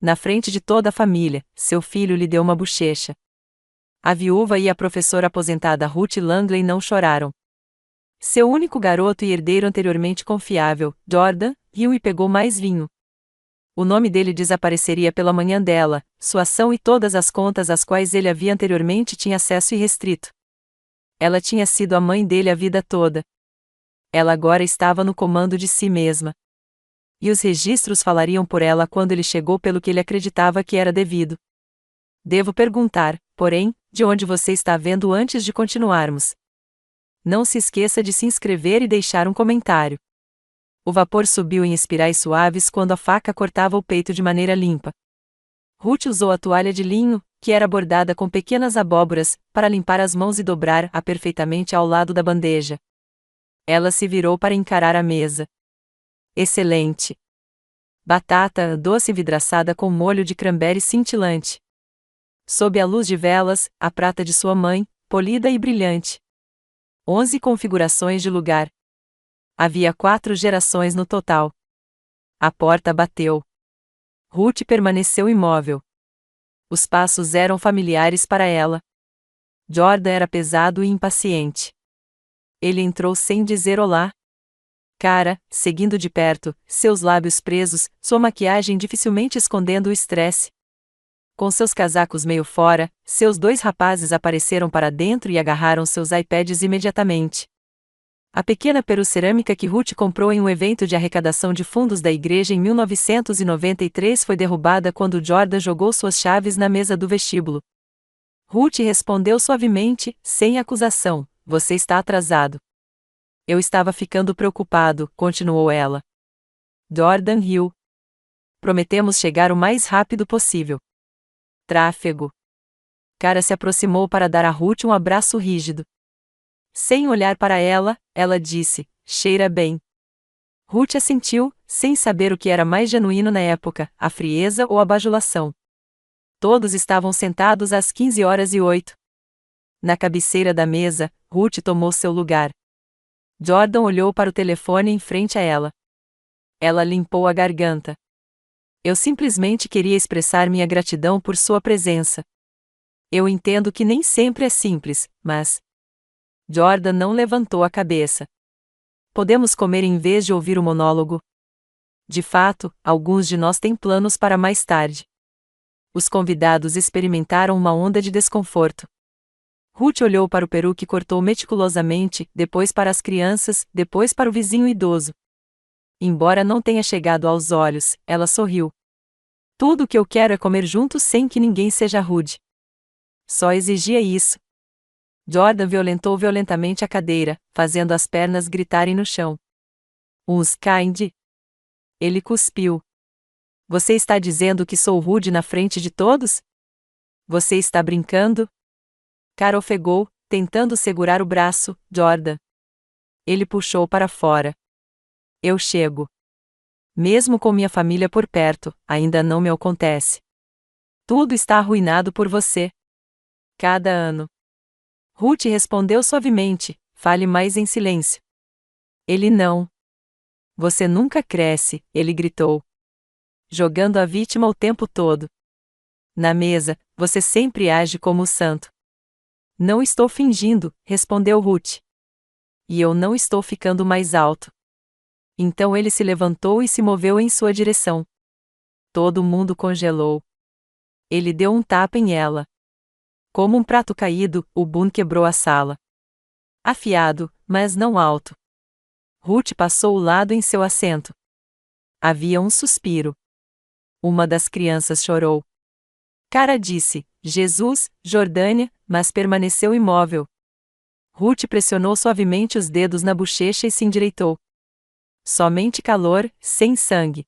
Na frente de toda a família, seu filho lhe deu uma bochecha. A viúva e a professora aposentada Ruth Langley não choraram. Seu único garoto e herdeiro anteriormente confiável, Jordan, riu e pegou mais vinho. O nome dele desapareceria pela manhã dela, sua ação e todas as contas às quais ele havia anteriormente tinha acesso irrestrito. Ela tinha sido a mãe dele a vida toda. Ela agora estava no comando de si mesma. E os registros falariam por ela quando ele chegou pelo que ele acreditava que era devido. Devo perguntar, porém, de onde você está vendo antes de continuarmos. Não se esqueça de se inscrever e deixar um comentário. O vapor subiu em espirais suaves quando a faca cortava o peito de maneira limpa. Ruth usou a toalha de linho, que era bordada com pequenas abóboras, para limpar as mãos e dobrar-a perfeitamente ao lado da bandeja. Ela se virou para encarar a mesa. Excelente! Batata doce vidraçada com molho de cranberry cintilante. Sob a luz de velas, a prata de sua mãe, polida e brilhante. 11 configurações de lugar. Havia 4 gerações no total. A porta bateu. Ruth permaneceu imóvel. Os passos eram familiares para ela. Jordan era pesado e impaciente. Ele entrou sem dizer olá. Cara, seguindo de perto, seus lábios presos, sua maquiagem dificilmente escondendo o estresse. Com seus casacos meio fora, seus 2 rapazes apareceram para dentro e agarraram seus iPads imediatamente. A pequena perucerâmica que Ruth comprou em um evento de arrecadação de fundos da igreja em 1993 foi derrubada quando Jordan jogou suas chaves na mesa do vestíbulo. Ruth respondeu suavemente, sem acusação: "Você está atrasado." "Eu estava ficando preocupado", continuou ela. Jordan riu. "Prometemos chegar o mais rápido possível." Tráfego. Cara se aproximou para dar a Ruth um abraço rígido. Sem olhar para ela, ela disse: "Cheira bem." Ruth assentiu, sem saber o que era mais genuíno na época, a frieza ou a bajulação. Todos estavam sentados às 15h08. Na cabeceira da mesa, Ruth tomou seu lugar. Jordan olhou para o telefone em frente a ela. Ela limpou a garganta. "Eu simplesmente queria expressar minha gratidão por sua presença. Eu entendo que nem sempre é simples, mas..." Jordan não levantou a cabeça. "Podemos comer em vez de ouvir o monólogo?" De fato, alguns de nós têm planos para mais tarde. Os convidados experimentaram uma onda de desconforto. Ruth olhou para o peru que cortou meticulosamente, depois para as crianças, depois para o vizinho idoso. Embora não tenha chegado aos olhos, ela sorriu. "Tudo o que eu quero é comer juntos sem que ninguém seja rude." Só exigia isso. Jordan violentou violentamente a cadeira, fazendo as pernas gritarem no chão. "Uns kind." Ele cuspiu. "Você está dizendo que sou rude na frente de todos? Você está brincando?" Cara ofegou, tentando segurar o braço, Jordan. Ele puxou para fora. "Eu chego. Mesmo com minha família por perto, ainda não me acontece. Tudo está arruinado por você. Cada ano." Ruth respondeu suavemente: "Fale mais em silêncio." Ele não. "Você nunca cresce", ele gritou. "Jogando a vítima o tempo todo. Na mesa, você sempre age como o santo." "Não estou fingindo", respondeu Ruth. "E eu não estou ficando mais alto." Então ele se levantou e se moveu em sua direção. Todo mundo congelou. Ele deu um tapa em ela. Como um prato caído, o boom quebrou a sala. Afiado, mas não alto. Ruth passou o lado em seu assento. Havia um suspiro. Uma das crianças chorou. Cara disse: "Jesus, Jordânia", mas permaneceu imóvel. Ruth pressionou suavemente os dedos na bochecha e se endireitou. Somente calor, sem sangue.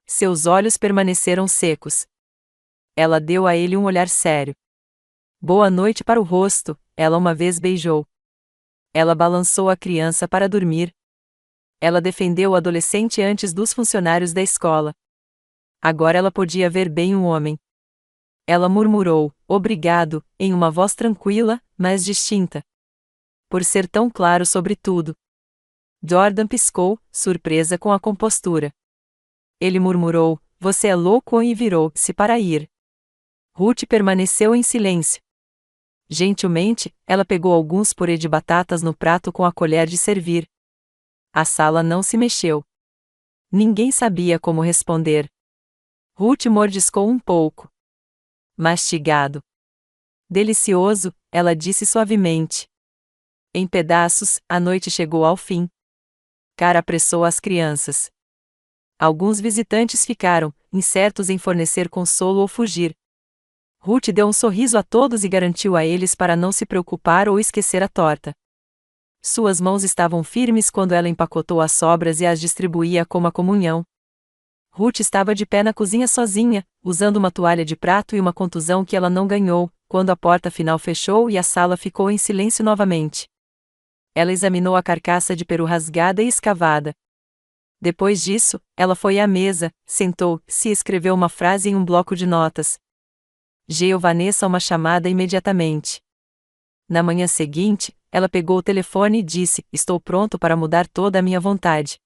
Seus olhos permaneceram secos. Ela deu a ele um olhar sério. "Boa noite" para o rosto, ela uma vez beijou. Ela balançou a criança para dormir. Ela defendeu o adolescente antes dos funcionários da escola. Agora ela podia ver bem um homem. Ela murmurou: "Obrigado", em uma voz tranquila, mas distinta. Por ser tão claro sobre tudo. Jordan piscou, surpresa com a compostura. Ele murmurou: Você é louco, e virou-se para ir. Ruth permaneceu em silêncio. Gentilmente, ela pegou alguns purê de batatas no prato com a colher de servir. A sala não se mexeu. Ninguém sabia como responder. Ruth mordiscou um pouco. Mastigado. Delicioso, ela disse suavemente. Em pedaços, a noite chegou ao fim. Cara apressou as crianças. Alguns visitantes ficaram, incertos em fornecer consolo ou fugir. Ruth deu um sorriso a todos e garantiu a eles para não se preocupar ou esquecer a torta. Suas mãos estavam firmes quando ela empacotou as sobras e as distribuía como a comunhão. Ruth estava de pé na cozinha sozinha, usando uma toalha de prato e uma contusão que ela não ganhou, quando a porta final fechou e a sala ficou em silêncio novamente. Ela examinou a carcaça de peru rasgada e escavada. Depois disso, ela foi à mesa, sentou-se e escreveu uma frase em um bloco de notas. Geu Vanessa uma chamada imediatamente. Na manhã seguinte, ela pegou o telefone e disse: estou pronto para mudar toda a minha vontade.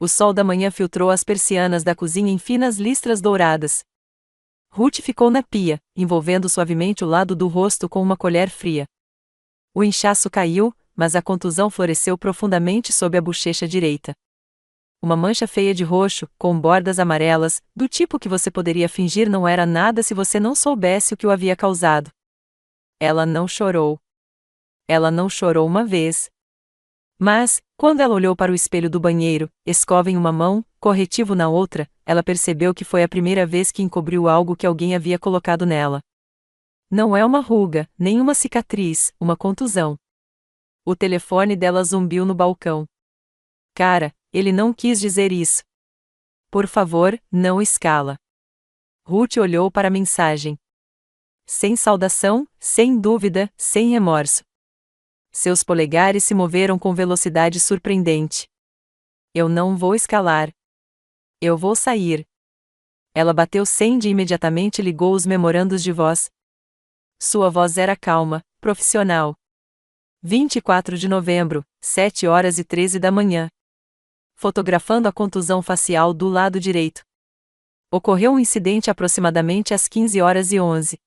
O sol da manhã filtrou as persianas da cozinha em finas listras douradas. Ruth ficou na pia, envolvendo suavemente o lado do rosto com uma colher fria. O inchaço caiu, mas a contusão floresceu profundamente sob a bochecha direita. Uma mancha feia de roxo, com bordas amarelas, do tipo que você poderia fingir não era nada se você não soubesse o que o havia causado. Ela não chorou. Ela não chorou uma vez. Mas, quando ela olhou para o espelho do banheiro, escova em uma mão, corretivo na outra, ela percebeu que foi a primeira vez que encobriu algo que alguém havia colocado nela. Não é uma ruga, nem uma cicatriz, uma contusão. O telefone dela zumbiu no balcão. Cara, ele não quis dizer isso. Por favor, não escala. Ruth olhou para a mensagem. Sem saudação, sem dúvida, sem remorso. Seus polegares se moveram com velocidade surpreendente. Eu não vou escalar. Eu vou sair. Ela bateu send e imediatamente ligou os memorandos de voz. Sua voz era calma, profissional. 24 de novembro, 7h13 da manhã. Fotografando a contusão facial do lado direito. Ocorreu um incidente aproximadamente às 15h11.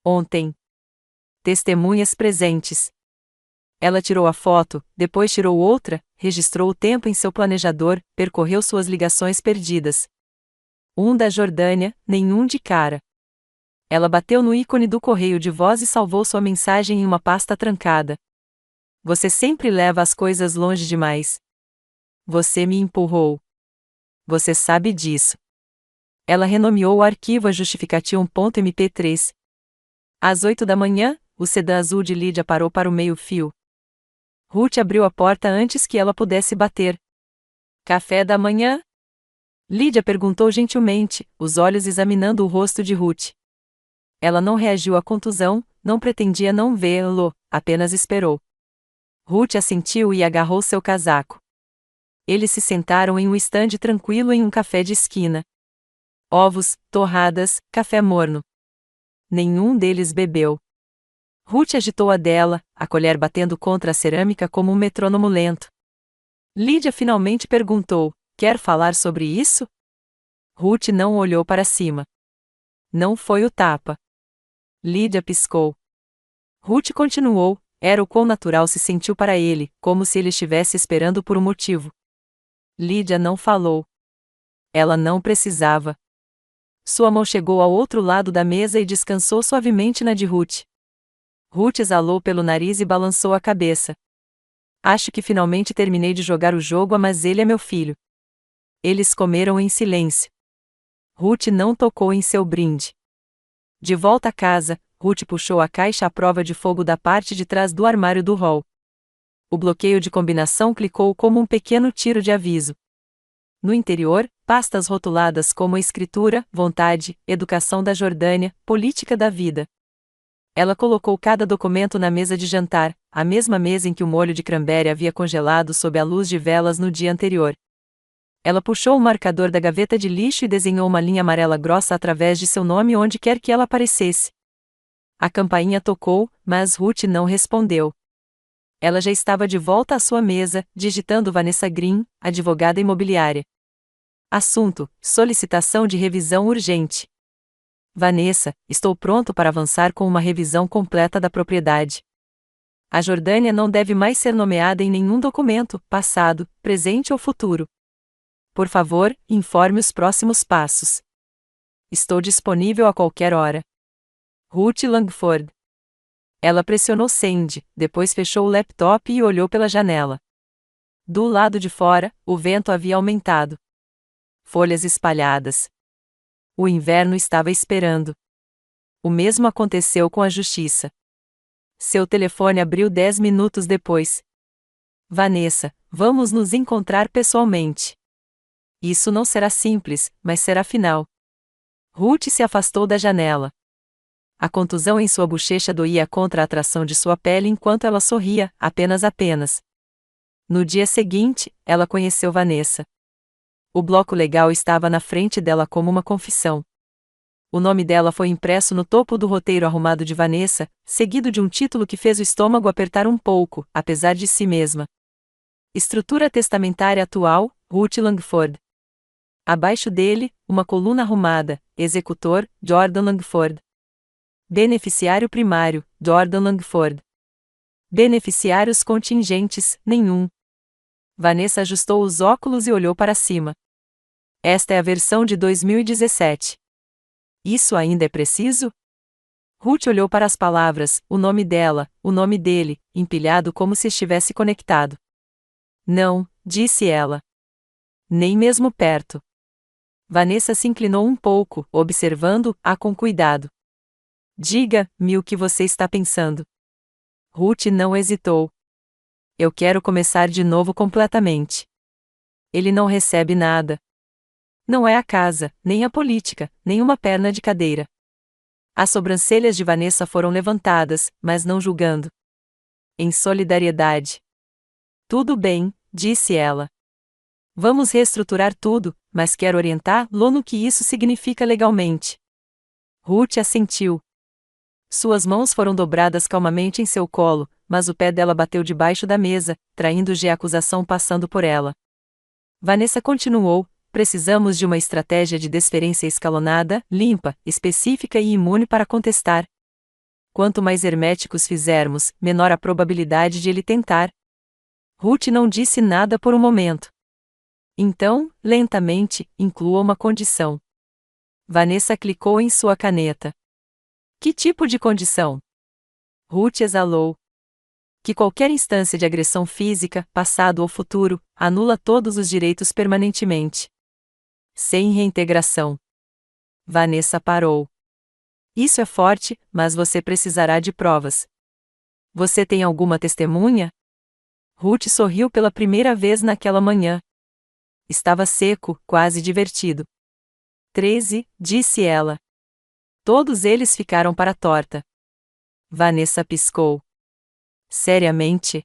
Ontem. Testemunhas presentes. Ela tirou a foto, depois tirou outra, registrou o tempo em seu planejador, percorreu suas ligações perdidas. Um da Jordânia, nenhum de cara. Ela bateu no ícone do correio de voz e salvou sua mensagem em uma pasta trancada. Você sempre leva as coisas longe demais. Você me empurrou. Você sabe disso. Ela renomeou o arquivo a justification.mp3. Às 8 da manhã, o sedã azul de Lídia parou para o meio-fio. Ruth abriu a porta antes que ela pudesse bater. Café da manhã? Lídia perguntou gentilmente, os olhos examinando o rosto de Ruth. Ela não reagiu à contusão, não pretendia não vê-lo, apenas esperou. Ruth assentiu e agarrou seu casaco. Eles se sentaram em um estande tranquilo em um café de esquina. Ovos, torradas, café morno. Nenhum deles bebeu. Ruth agitou a dela, a colher batendo contra a cerâmica como um metrônomo lento. Lídia finalmente perguntou: quer falar sobre isso? Ruth não olhou para cima. Não foi o tapa. Lídia piscou. Ruth continuou, era o quão natural se sentiu para ele, como se ele estivesse esperando por um motivo. Lídia não falou. Ela não precisava. Sua mão chegou ao outro lado da mesa e descansou suavemente na de Ruth. Ruth exalou pelo nariz e balançou a cabeça. Acho que finalmente terminei de jogar o jogo, mas ele é meu filho. Eles comeram em silêncio. Ruth não tocou em seu brinde. De volta à casa, Ruth puxou a caixa à prova de fogo da parte de trás do armário do hall. O bloqueio de combinação clicou como um pequeno tiro de aviso. No interior, pastas rotuladas como escritura, vontade, educação da Jordânia, política da vida. Ela colocou cada documento na mesa de jantar, a mesma mesa em que o molho de cranberry havia congelado sob a luz de velas no dia anterior. Ela puxou o marcador da gaveta de lixo e desenhou uma linha amarela grossa através de seu nome onde quer que ela aparecesse. A campainha tocou, mas Ruth não respondeu. Ela já estava de volta à sua mesa, digitando Vanessa Green, advogada imobiliária. Assunto: solicitação de revisão urgente. Vanessa, estou pronto para avançar com uma revisão completa da propriedade. A Jordânia não deve mais ser nomeada em nenhum documento, passado, presente ou futuro. Por favor, informe os próximos passos. Estou disponível a qualquer hora. Ruth Langford. Ela pressionou send, depois fechou o laptop e olhou pela janela. Do lado de fora, o vento havia aumentado. Folhas espalhadas. O inverno estava esperando. O mesmo aconteceu com a justiça. Seu telefone abriu 10 minutos depois. Vanessa, vamos nos encontrar pessoalmente. Isso não será simples, mas será final. Ruth se afastou da janela. A contusão em sua bochecha doía contra a atração de sua pele enquanto ela sorria, apenas. No dia seguinte, ela conheceu Vanessa. O bloco legal estava na frente dela como uma confissão. O nome dela foi impresso no topo do roteiro arrumado de Vanessa, seguido de um título que fez o estômago apertar um pouco, apesar de si mesma. Estrutura testamentária atual, Ruth Langford. Abaixo dele, uma coluna arrumada, executor, Jordan Langford. Beneficiário primário, Jordan Langford. Beneficiários contingentes, nenhum. Vanessa ajustou os óculos e olhou para cima. Esta é a versão de 2017. Isso ainda é preciso? Ruth olhou para as palavras, o nome dela, o nome dele, empilhado como se estivesse conectado. Não, disse ela. Nem mesmo perto. Vanessa se inclinou um pouco, observando-a com cuidado. Diga-me o que você está pensando. Ruth não hesitou. Eu quero começar de novo completamente. Ele não recebe nada. Não é a casa, nem a política, nem uma perna de cadeira. As sobrancelhas de Vanessa foram levantadas, mas não julgando. Em solidariedade. Tudo bem, disse ela. Vamos reestruturar tudo, mas quero orientá-lo no que isso significa legalmente. Ruth assentiu. Suas mãos foram dobradas calmamente em seu colo, mas o pé dela bateu debaixo da mesa, traindo-lhe a acusação passando por ela. Vanessa continuou. Precisamos de uma estratégia de desferência escalonada, limpa, específica e imune para contestar. Quanto mais herméticos fizermos, menor a probabilidade de ele tentar. Ruth não disse nada por um momento. Então, lentamente, inclua uma condição. Vanessa clicou em sua caneta. Que tipo de condição? Ruth exalou. Que qualquer instância de agressão física, passado ou futuro, anula todos os direitos permanentemente. Sem reintegração. Vanessa parou. Isso é forte, mas você precisará de provas. Você tem alguma testemunha? Ruth sorriu pela primeira vez naquela manhã. Estava seco, quase divertido. 13, disse ela. Todos eles ficaram para a torta. Vanessa piscou. Seriamente?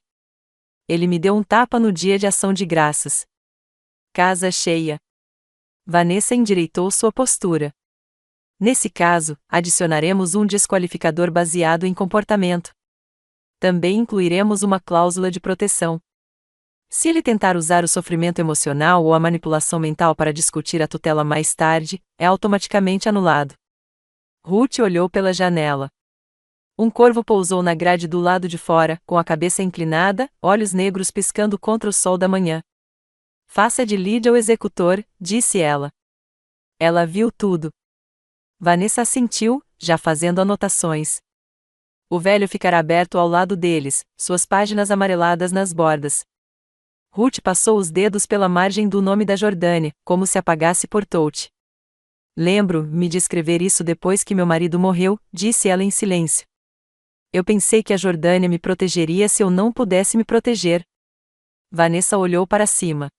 Ele me deu um tapa no dia de ação de graças. Casa cheia. Vanessa endireitou sua postura. Nesse caso, adicionaremos um desqualificador baseado em comportamento. Também incluiremos uma cláusula de proteção. Se ele tentar usar o sofrimento emocional ou a manipulação mental para discutir a tutela mais tarde, é automaticamente anulado. Ruth olhou pela janela. Um corvo pousou na grade do lado de fora, com a cabeça inclinada, olhos negros piscando contra o sol da manhã. Faça de Lydia o executor, disse ela. Ela viu tudo. Vanessa assentiu, já fazendo anotações. O velho ficará aberto ao lado deles, suas páginas amareladas nas bordas. Ruth passou os dedos pela margem do nome da Jordânia, como se apagasse por touch. Lembro-me de escrever isso depois que meu marido morreu, disse ela em silêncio. Eu pensei que a Jordânia me protegeria se eu não pudesse me proteger. Vanessa olhou para cima.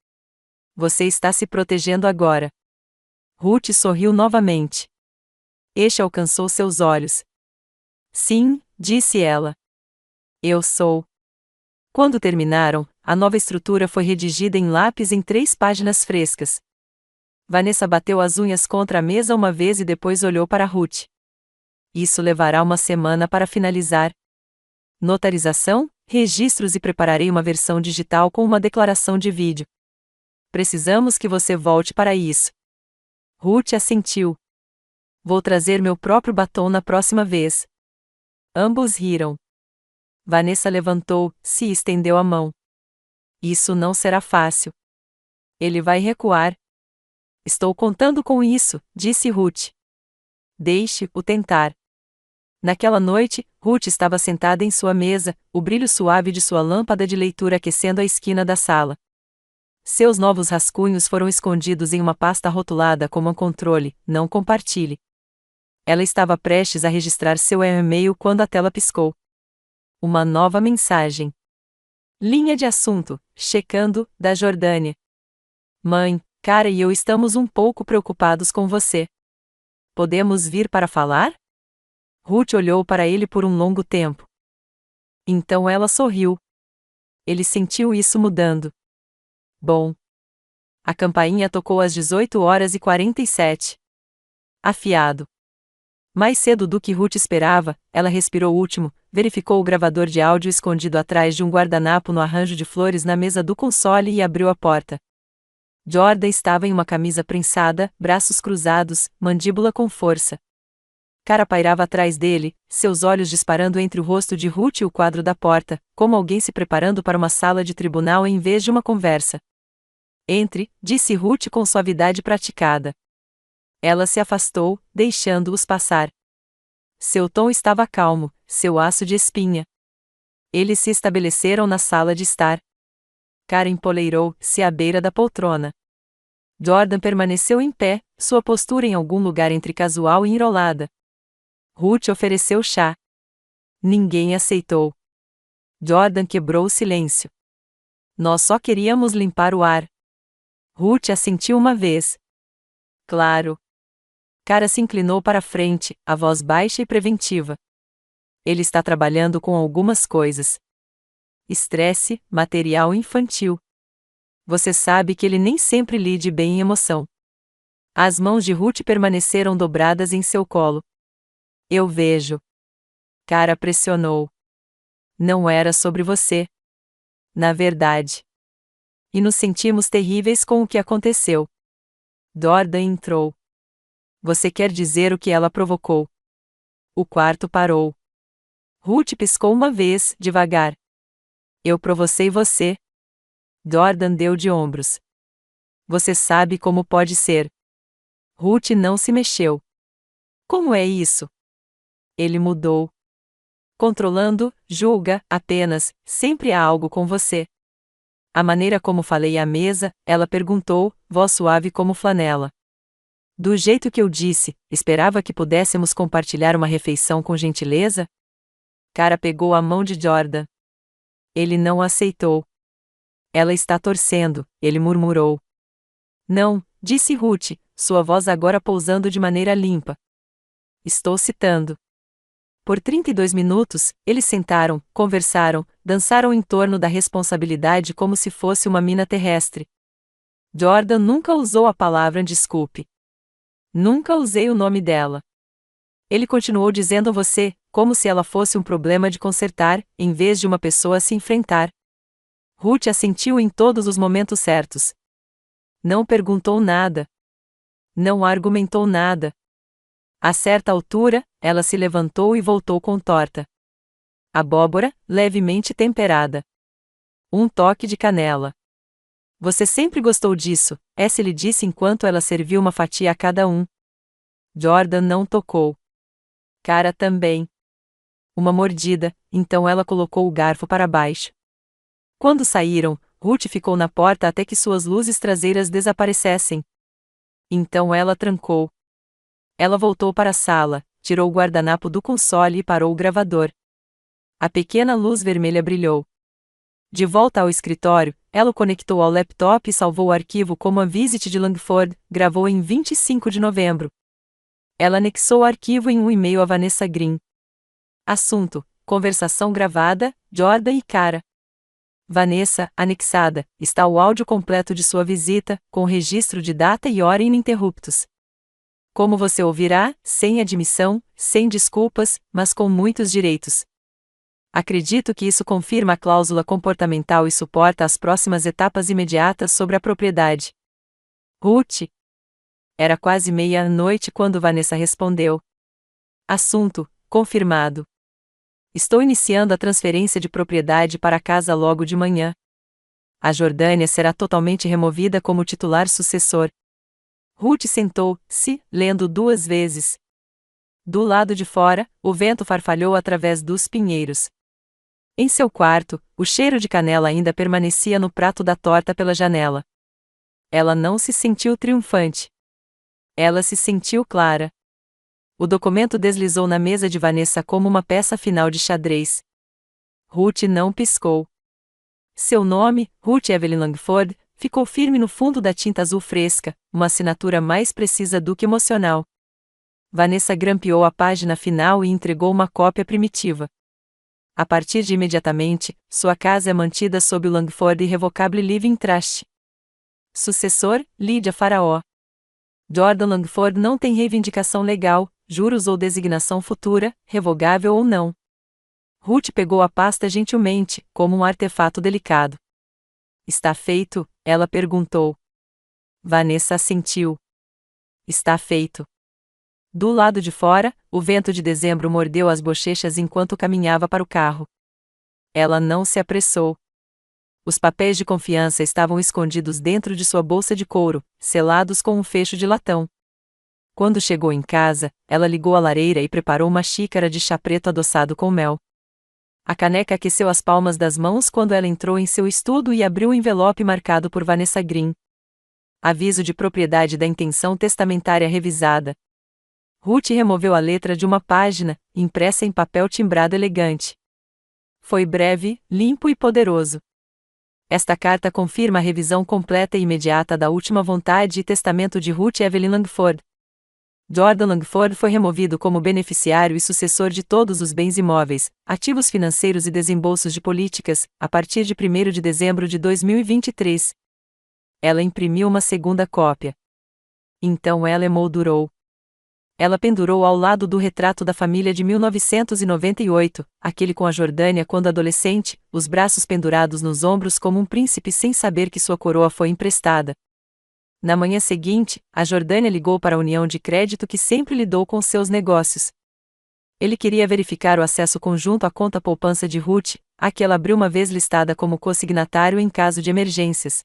Você está se protegendo agora. Ruth sorriu novamente. Este alcançou seus olhos. Sim, disse ela. Eu sou. Quando terminaram, a nova estrutura foi redigida em lápis em 3 páginas frescas. Vanessa bateu as unhas contra a mesa uma vez e depois olhou para Ruth. Isso levará uma semana para finalizar. Notarização, registros e prepararei uma versão digital com uma declaração de vídeo. Precisamos que você volte para isso. Ruth assentiu. Vou trazer meu próprio batom na próxima vez. Ambos riram. Vanessa levantou-se e estendeu a mão. Isso não será fácil. Ele vai recuar. Estou contando com isso, disse Ruth. Deixe-o tentar. Naquela noite, Ruth estava sentada em sua mesa, o brilho suave de sua lâmpada de leitura aquecendo a esquina da sala. Seus novos rascunhos foram escondidos em uma pasta rotulada como um controle, não compartilhe. Ela estava prestes a registrar seu e-mail quando a tela piscou. Uma nova mensagem. Linha de assunto, checando, da Jordânia. Mãe, Cara e eu estamos um pouco preocupados com você. Podemos vir para falar? Ruth olhou para ele por um longo tempo. Então ela sorriu. Ele sentiu isso mudando. Bom. A campainha tocou às 18h47. Afiado. Mais cedo do que Ruth esperava, ela respirou último, verificou o gravador de áudio escondido atrás de um guardanapo no arranjo de flores na mesa do console e abriu a porta. Jordan estava em uma camisa prensada, braços cruzados, mandíbula com força. Cara pairava atrás dele, seus olhos disparando entre o rosto de Ruth e o quadro da porta, como alguém se preparando para uma sala de tribunal em vez de uma conversa. Entre, disse Ruth com suavidade praticada. Ela se afastou, deixando-os passar. Seu tom estava calmo, seu aço de espinha. Eles se estabeleceram na sala de estar. Cara empoleirou-se à beira da poltrona. Jordan permaneceu em pé, sua postura em algum lugar entre casual e enrolada. Ruth ofereceu chá. Ninguém aceitou. Jordan quebrou o silêncio. Nós só queríamos limpar o ar. Ruth assentiu uma vez. Claro. Cara se inclinou para a frente, a voz baixa e preventiva. Ele está trabalhando com algumas coisas. Estresse, material infantil. Você sabe que ele nem sempre lide bem em emoção. As mãos de Ruth permaneceram dobradas em seu colo. Eu vejo. Cara pressionou. Não era sobre você. Na verdade. E nos sentimos terríveis com o que aconteceu. Jordan entrou. Você quer dizer o que ela provocou? O quarto parou. Ruth piscou uma vez, devagar. Eu provocei você. Jordan deu de ombros. Você sabe como pode ser. Ruth não se mexeu. Como é isso? Ele mudou. Controlando, julga, apenas, sempre há algo com você. A maneira como falei à mesa, ela perguntou, voz suave como flanela. Do jeito que eu disse, esperava que pudéssemos compartilhar uma refeição com gentileza? Cara pegou a mão de Jordan. Ele não aceitou. Ela está torcendo, ele murmurou. Não, disse Ruth, sua voz agora pousando de maneira limpa. Estou citando. Por 32 minutos, eles sentaram, conversaram, dançaram em torno da responsabilidade como se fosse uma mina terrestre. Jordan nunca usou a palavra desculpe. Nunca usei o nome dela. Ele continuou dizendo a você, como se ela fosse um problema de consertar, em vez de uma pessoa a se enfrentar. Ruth assentiu em todos os momentos certos. Não perguntou nada. Não argumentou nada. A certa altura, ela se levantou e voltou contorta. Abóbora, levemente temperada. Um toque de canela. Você sempre gostou disso, Essie lhe disse enquanto ela serviu uma fatia a cada um. Jordan não tocou. Cara também. Uma mordida, então ela colocou o garfo para baixo. Quando saíram, Ruth ficou na porta até que suas luzes traseiras desaparecessem. Então ela trancou. Ela voltou para a sala, tirou o guardanapo do console e parou o gravador. A pequena luz vermelha brilhou. De volta ao escritório, ela o conectou ao laptop e salvou o arquivo como a Visit de Langford, gravou em 25 de novembro. Ela anexou o arquivo em um e-mail a Vanessa Green. Assunto: conversação gravada, Jordan e Cara. Vanessa, anexada, está o áudio completo de sua visita, com registro de data e hora ininterruptos. Como você ouvirá, sem admissão, sem desculpas, mas com muitos direitos. Acredito que isso confirma a cláusula comportamental e suporta as próximas etapas imediatas sobre a propriedade. Ruth. Era quase meia-noite quando Vanessa respondeu. Assunto: confirmado. Estou iniciando a transferência de propriedade para a casa logo de manhã. A Jordânia será totalmente removida como titular sucessor. Ruth sentou-se, lendo 2 vezes. Do lado de fora, o vento farfalhou através dos pinheiros. Em seu quarto, o cheiro de canela ainda permanecia no prato da torta pela janela. Ela não se sentiu triunfante. Ela se sentiu clara. O documento deslizou na mesa de Vanessa como uma peça final de xadrez. Ruth não piscou. Seu nome, Ruth Evelyn Langford, ficou firme no fundo da tinta azul fresca, uma assinatura mais precisa do que emocional. Vanessa grampeou a página final e entregou uma cópia primitiva. A partir de imediatamente, sua casa é mantida sob o Langford Irrevocable Living Trust. Sucessor, Lydia Faraó. Jordan Langford não tem reivindicação legal, juros ou designação futura, revogável ou não. Ruth pegou a pasta gentilmente, como um artefato delicado. Está feito? Ela perguntou. Vanessa assentiu. Está feito. Do lado de fora, o vento de dezembro mordeu as bochechas enquanto caminhava para o carro. Ela não se apressou. Os papéis de confiança estavam escondidos dentro de sua bolsa de couro, selados com um fecho de latão. Quando chegou em casa, ela ligou a lareira e preparou uma xícara de chá preto adoçado com mel. A caneca aqueceu as palmas das mãos quando ela entrou em seu estudo e abriu o envelope marcado por Vanessa Green. Aviso de propriedade da intenção testamentária revisada. Ruth removeu a letra de uma página, impressa em papel timbrado elegante. Foi breve, limpo e poderoso. Esta carta confirma a revisão completa e imediata da última vontade e testamento de Ruth Evelyn Langford. Jordan Langford foi removido como beneficiário e sucessor de todos os bens imóveis, ativos financeiros e desembolsos de políticas, a partir de 1º de dezembro de 2023. Ela imprimiu uma segunda cópia. Então ela emoldurou. Ela pendurou ao lado do retrato da família de 1998, aquele com a Jordânia quando adolescente, os braços pendurados nos ombros como um príncipe sem saber que sua coroa foi emprestada. Na manhã seguinte, a Jordânia ligou para a união de crédito que sempre lidou com seus negócios. Ele queria verificar o acesso conjunto à conta poupança de Ruth, a que ela abriu uma vez listada como co-signatário em caso de emergências.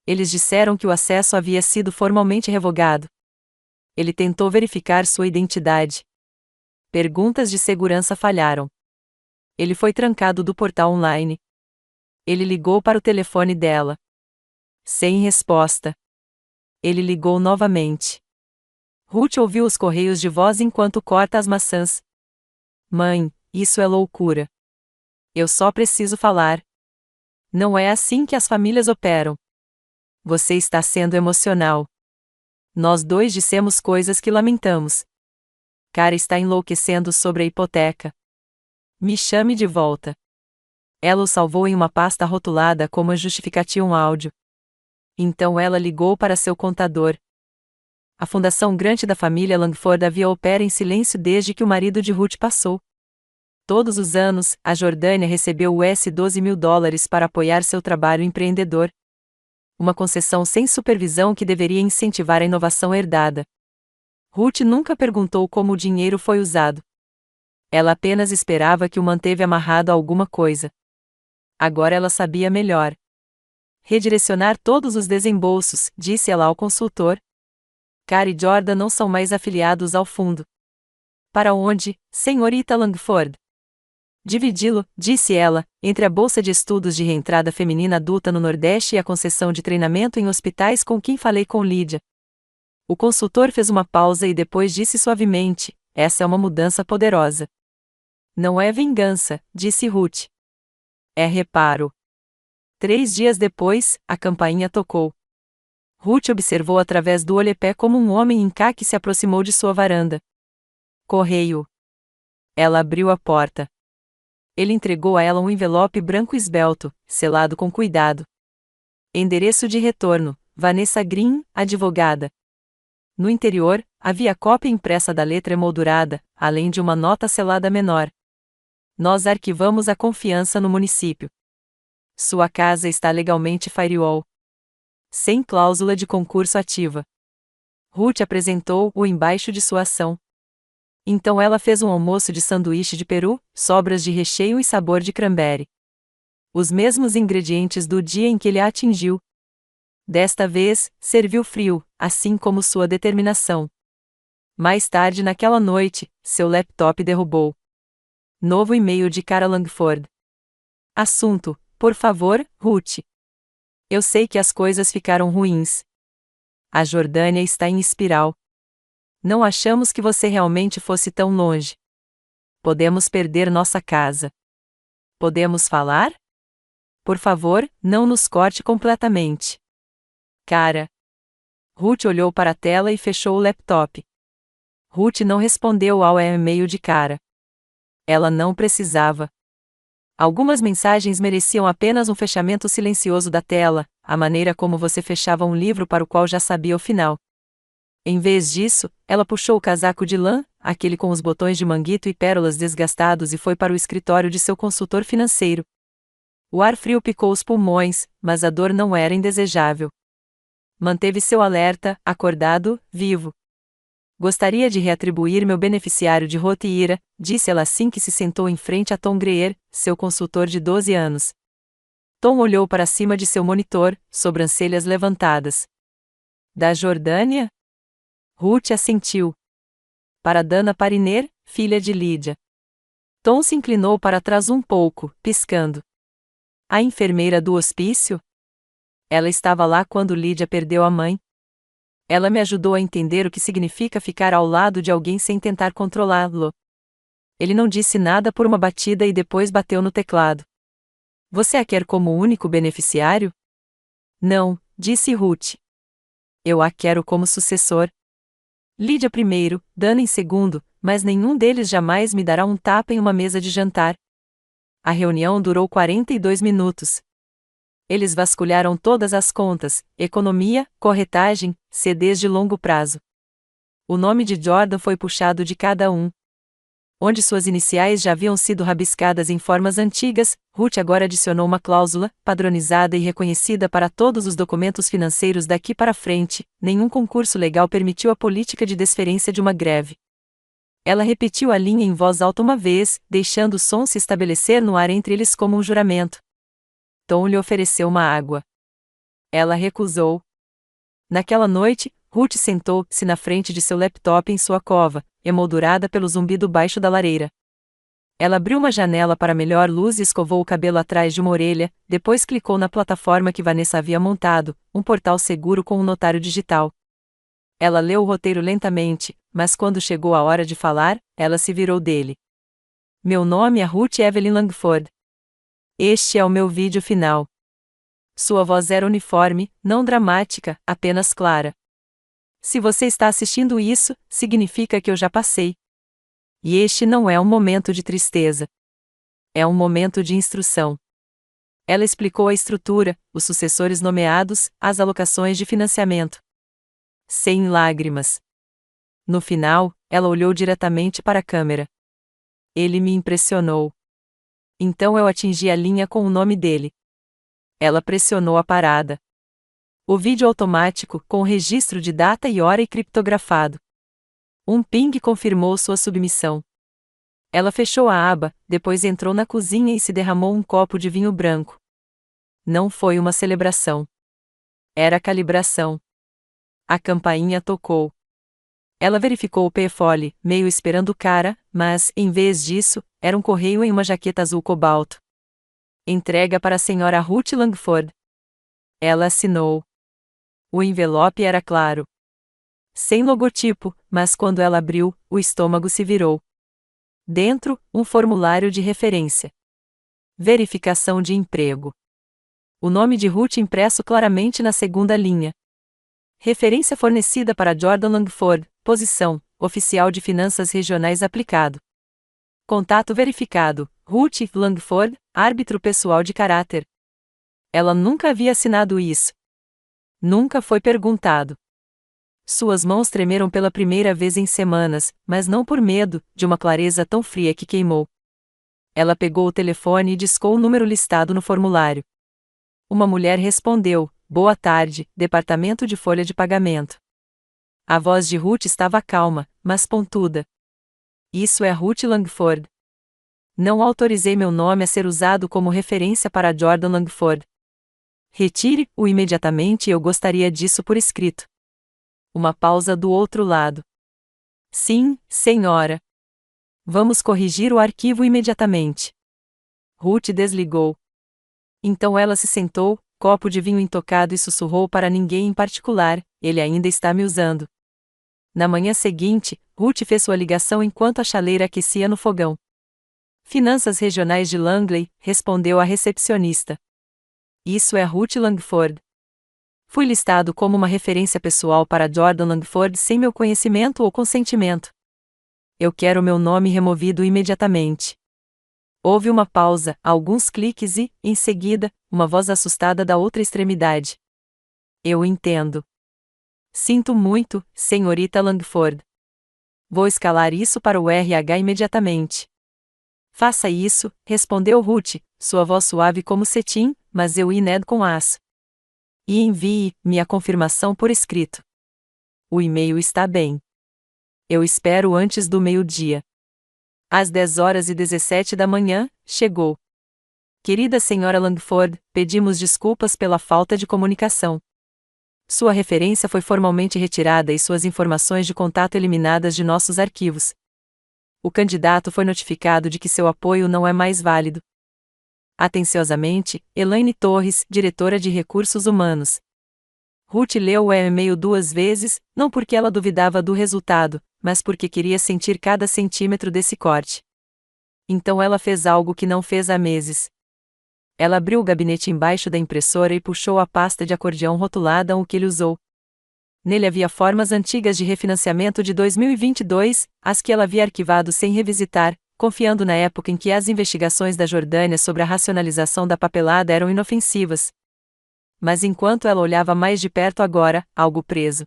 Eles disseram que o acesso havia sido formalmente revogado. Ele tentou verificar sua identidade. Perguntas de segurança falharam. Ele foi trancado do portal online. Ele ligou para o telefone dela. Sem resposta. Ele ligou novamente. Ruth ouviu os correios de voz enquanto corta as maçãs. Mãe, isso é loucura. Eu só preciso falar. Não é assim que as famílias operam. Você está sendo emocional. Nós dois dissemos coisas que lamentamos. Cara está enlouquecendo sobre a hipoteca. Me chame de volta. Ela o salvou em uma pasta rotulada como a justificativa um áudio. Então ela ligou para seu contador. A fundação Grant da família Langford havia opera em silêncio desde que o marido de Ruth passou. Todos os anos, a Jordânia recebeu US$12 mil para apoiar seu trabalho empreendedor. Uma concessão sem supervisão que deveria incentivar a inovação herdada. Ruth nunca perguntou como o dinheiro foi usado. Ela apenas esperava que o manteve amarrado a alguma coisa. Agora ela sabia melhor. Redirecionar todos os desembolsos, disse ela ao consultor. Cara e Jordan não são mais afiliados ao fundo. Para onde, senhorita Langford? Dividi-lo, disse ela, entre a bolsa de estudos de reentrada feminina adulta no Nordeste e a concessão de treinamento em hospitais com quem falei com Lydia. O consultor fez uma pausa e depois disse suavemente, essa é uma mudança poderosa. Não é vingança, disse Ruth. É reparo. 3 dias depois, a campainha tocou. Ruth observou através do olhepé como um homem em caque se aproximou de sua varanda. Correio. Ela abriu a porta. Ele entregou a ela um envelope branco esbelto, selado com cuidado. Endereço de retorno: Vanessa Green, advogada. No interior, havia cópia impressa da letra emoldurada, além de uma nota selada menor. Nós arquivamos a confiança no município. Sua casa está legalmente firewall. Sem cláusula de concurso ativa. Ruth apresentou-o embaixo de sua ação. Então ela fez um almoço de sanduíche de peru, sobras de recheio e sabor de cranberry. Os mesmos ingredientes do dia em que ele a atingiu. Desta vez, serviu frio, assim como sua determinação. Mais tarde naquela noite, seu laptop derrubou. Novo e-mail de Cara Langford. Assunto: por favor, Ruth. Eu sei que as coisas ficaram ruins. A Jordânia está em espiral. Não achamos que você realmente fosse tão longe. Podemos perder nossa casa. Podemos falar? Por favor, não nos corte completamente. Cara. Ruth olhou para a tela e fechou o laptop. Ruth não respondeu ao e-mail de Cara. Ela não precisava. Algumas mensagens mereciam apenas um fechamento silencioso da tela, a maneira como você fechava um livro para o qual já sabia o final. Em vez disso, ela puxou o casaco de lã, aquele com os botões de manguito e pérolas desgastados, e foi para o escritório de seu consultor financeiro. O ar frio picou os pulmões, mas a dor não era indesejável. Manteve seu alerta, acordado, vivo. Gostaria de reatribuir meu beneficiário de roteira, disse ela assim que se sentou em frente a Tom Greer, seu consultor de 12 anos. Tom olhou para cima de seu monitor, sobrancelhas levantadas. Da Jordânia? Ruth assentiu. Para Dana Pariner, filha de Lídia. Tom se inclinou para trás um pouco, piscando. A enfermeira do hospício? Ela estava lá quando Lídia perdeu a mãe. Ela me ajudou a entender o que significa ficar ao lado de alguém sem tentar controlá-lo. Ele não disse nada por uma batida e depois bateu no teclado. Você a quer como único beneficiário? Não, disse Ruth. Eu a quero como sucessor. Lídia primeiro, Dana em segundo, mas nenhum deles jamais me dará um tapa em uma mesa de jantar. A reunião durou 42 minutos. Eles vasculharam todas as contas, economia, corretagem, CDs de longo prazo. O nome de Jordan foi puxado de cada um. Onde suas iniciais já haviam sido rabiscadas em formas antigas, Ruth agora adicionou uma cláusula, padronizada e reconhecida para todos os documentos financeiros daqui para frente: nenhum concurso legal permitiu a política de desferência de uma greve. Ela repetiu a linha em voz alta uma vez, deixando o som se estabelecer no ar entre eles como um juramento. Tom lhe ofereceu uma água. Ela recusou. Naquela noite, Ruth sentou-se na frente de seu laptop em sua cova, emoldurada pelo zumbido baixo da lareira. Ela abriu uma janela para melhor luz e escovou o cabelo atrás de uma orelha, depois clicou na plataforma que Vanessa havia montado, um portal seguro com um notário digital. Ela leu o roteiro lentamente, mas quando chegou a hora de falar, ela se virou dele. Meu nome é Ruth Evelyn Langford. Este é o meu vídeo final. Sua voz era uniforme, não dramática, apenas clara. Se você está assistindo isso, significa que eu já passei. E este não é um momento de tristeza. É um momento de instrução. Ela explicou a estrutura, os sucessores nomeados, as alocações de financiamento. Sem lágrimas. No final, ela olhou diretamente para a câmera. Ele me impressionou. Então eu atingi a linha com o nome dele. Ela pressionou a parada. O vídeo automático, com registro de data e hora e criptografado. Um ping confirmou sua submissão. Ela fechou a aba, depois entrou na cozinha e se derramou um copo de vinho branco. Não foi uma celebração. Era calibração. A campainha tocou. Ela verificou o PFOL, meio esperando o cara, mas, em vez disso, era um correio em uma jaqueta azul cobalto. Entrega para a senhora Ruth Langford. Ela assinou. O envelope era claro. Sem logotipo, mas quando ela abriu, o estômago se virou. Dentro, um formulário de referência. Verificação de emprego. O nome de Ruth impresso claramente na segunda linha. Referência fornecida para Jordan Langford, posição, oficial de finanças regionais aplicado. Contato verificado, Ruth Langford, árbitro pessoal de caráter. Ela nunca havia assinado isso. Nunca foi perguntado. Suas mãos tremeram pela primeira vez em semanas, mas não por medo, de uma clareza tão fria que queimou. Ela pegou o telefone e discou o número listado no formulário. Uma mulher respondeu: "Boa tarde, departamento de folha de pagamento." A voz de Ruth estava calma, mas pontuda. "Isso é Ruth Langford. Não autorizei meu nome a ser usado como referência para Jordan Langford. Retire-o imediatamente e eu gostaria disso por escrito." Uma pausa do outro lado. "Sim, senhora. Vamos corrigir o arquivo imediatamente." Ruth desligou. Então ela se sentou, copo de vinho intocado e sussurrou para ninguém em particular: "Ele ainda está me usando." Na manhã seguinte, Ruth fez sua ligação enquanto a chaleira aquecia no fogão. "Finanças regionais de Langley", respondeu a recepcionista. "Isso é Ruth Langford. Fui listado como uma referência pessoal para Jordan Langford sem meu conhecimento ou consentimento. Eu quero meu nome removido imediatamente." Houve uma pausa, alguns cliques e, em seguida, uma voz assustada da outra extremidade. "Eu entendo. Sinto muito, senhorita Langford. Vou escalar isso para o RH imediatamente." "Faça isso", respondeu Ruth, sua voz suave como cetim, mas eu Ned com as. "E envie-me a confirmação por escrito." "O e-mail está bem. Eu espero antes do meio-dia." Às 10h17 da manhã, chegou. "Querida senhora Langford, pedimos desculpas pela falta de comunicação. Sua referência foi formalmente retirada e suas informações de contato eliminadas de nossos arquivos. O candidato foi notificado de que seu apoio não é mais válido. Atenciosamente, Elaine Torres, diretora de Recursos Humanos." Ruth leu o e-mail 2 vezes, não porque ela duvidava do resultado, mas porque queria sentir cada centímetro desse corte. Então ela fez algo que não fez há meses. Ela abriu o gabinete embaixo da impressora e puxou a pasta de acordeão rotulada o que ele usou. Nele havia formas antigas de refinanciamento de 2022, as que ela havia arquivado sem revisitar, confiando na época em que as investigações da Jordânia sobre a racionalização da papelada eram inofensivas. Mas enquanto ela olhava mais de perto agora, algo preso.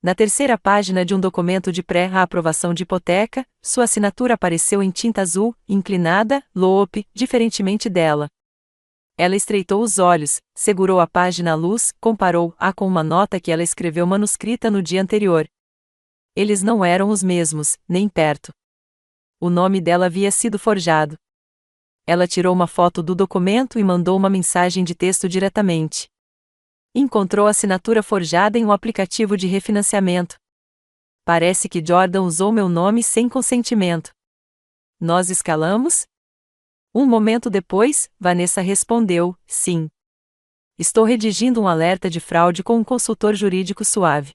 Na terceira página de um documento de pré-aprovação de hipoteca, sua assinatura apareceu em tinta azul, inclinada, loupe, diferentemente dela. Ela estreitou os olhos, segurou a página à luz, comparou-a com uma nota que ela escreveu manuscrita no dia anterior. Eles não eram os mesmos, nem perto. O nome dela havia sido forjado. Ela tirou uma foto do documento e mandou uma mensagem de texto diretamente. Encontrou a assinatura forjada em um aplicativo de refinanciamento. "Parece que Jordan usou meu nome sem consentimento. Nós escalamos?" Um momento depois, Vanessa respondeu: "Sim. Estou redigindo um alerta de fraude com um consultor jurídico suave.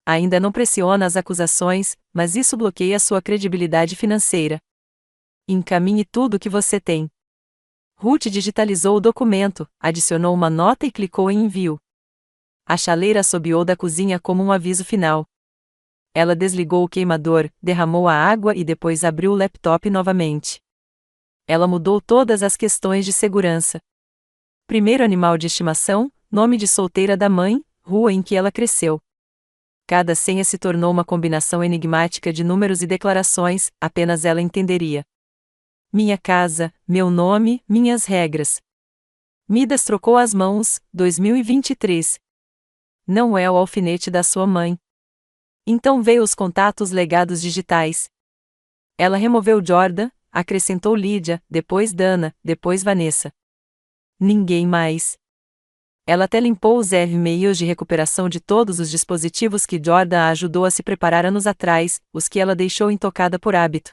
Ainda não pressiona as acusações, mas isso bloqueia sua credibilidade financeira. Encaminhe tudo o que você tem." Ruth digitalizou o documento, adicionou uma nota e clicou em envio. A chaleira assobiou da cozinha como um aviso final. Ela desligou o queimador, derramou a água e depois abriu o laptop novamente. Ela mudou todas as questões de segurança. Primeiro animal de estimação, nome de solteira da mãe, rua em que ela cresceu. Cada senha se tornou uma combinação enigmática de números e declarações, apenas ela entenderia. Minha casa, meu nome, minhas regras. Midas trocou as mãos, 2023. Não é o alfinete da sua mãe. Então veio os contatos legados digitais. Ela removeu Jordan, acrescentou Lídia, depois Dana, depois Vanessa. Ninguém mais. Ela até limpou os e-mails de recuperação de todos os dispositivos que Jordan a ajudou a se preparar anos atrás, os que ela deixou intocada por hábito.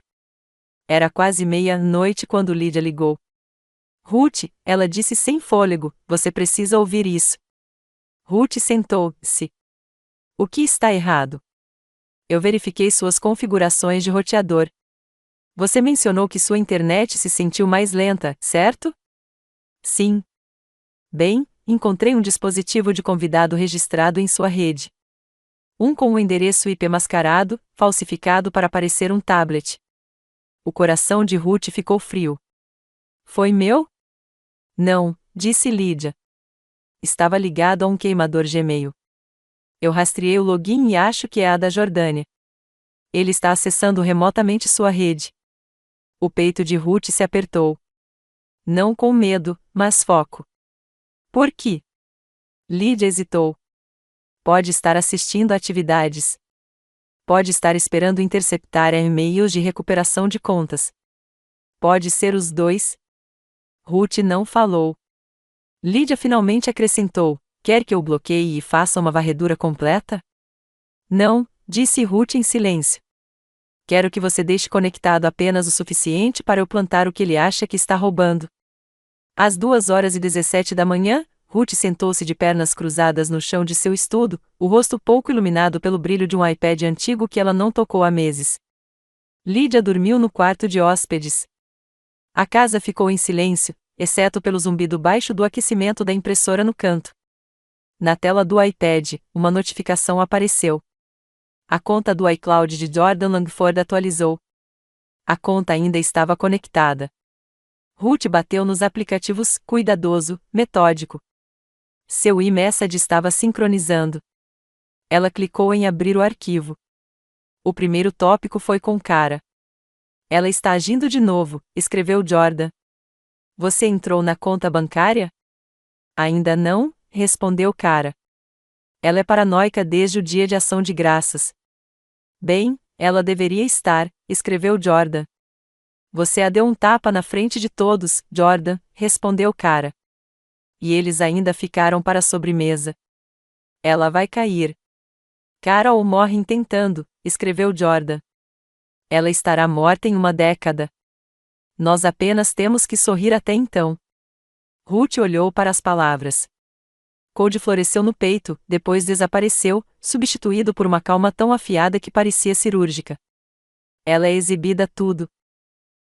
Era quase meia-noite quando Lídia ligou. "Ruth", ela disse sem fôlego, "você precisa ouvir isso." Ruth sentou-se. "O que está errado?" "Eu verifiquei suas configurações de roteador. Você mencionou que sua internet se sentiu mais lenta, certo?" "Sim." "Bem, encontrei um dispositivo de convidado registrado em sua rede. Um com um endereço IP mascarado, falsificado para parecer um tablet." O coração de Ruth ficou frio. "Foi meu?" "Não", disse Lídia. "Estava ligado a um queimador Gmail. Eu rastreei o login e acho que é a da Jordânia. Ele está acessando remotamente sua rede." O peito de Ruth se apertou. Não com medo, mas foco. Por quê? Lídia hesitou. Pode estar assistindo a atividades. Pode estar esperando interceptar e-mails de recuperação de contas. Pode ser os dois. Ruth não falou. Lídia finalmente acrescentou: quer que eu bloqueie e faça uma varredura completa? Não, disse Ruth em silêncio. Quero que você deixe conectado apenas o suficiente para eu plantar o que ele acha que está roubando. Às 2h17 da manhã, Ruth sentou-se de pernas cruzadas no chão de seu estudo, o rosto pouco iluminado pelo brilho de um iPad antigo que ela não tocou há meses. Lídia dormiu no quarto de hóspedes. A casa ficou em silêncio, exceto pelo zumbido baixo do aquecimento da impressora no canto. Na tela do iPad, uma notificação apareceu. A conta do iCloud de Jordan Langford atualizou. A conta ainda estava conectada. Ruth bateu nos aplicativos, cuidadoso, metódico. Seu iMessage estava sincronizando. Ela clicou em abrir o arquivo. O primeiro tópico foi com cara. Ela está agindo de novo, escreveu Jordan. Você entrou na conta bancária? Ainda não, respondeu cara. Ela é paranoica desde o dia de ação de graças. Bem, ela deveria estar, escreveu Jordan. Você a deu um tapa na frente de todos, Jordan, respondeu cara. E eles ainda ficaram para a sobremesa. Ela vai cair. Carol morre tentando, escreveu Jordan. Ela estará morta em uma década. Nós apenas temos que sorrir até então. Ruth olhou para as palavras. Code floresceu no peito, depois desapareceu, substituído por uma calma tão afiada que parecia cirúrgica. Ela é exibida tudo.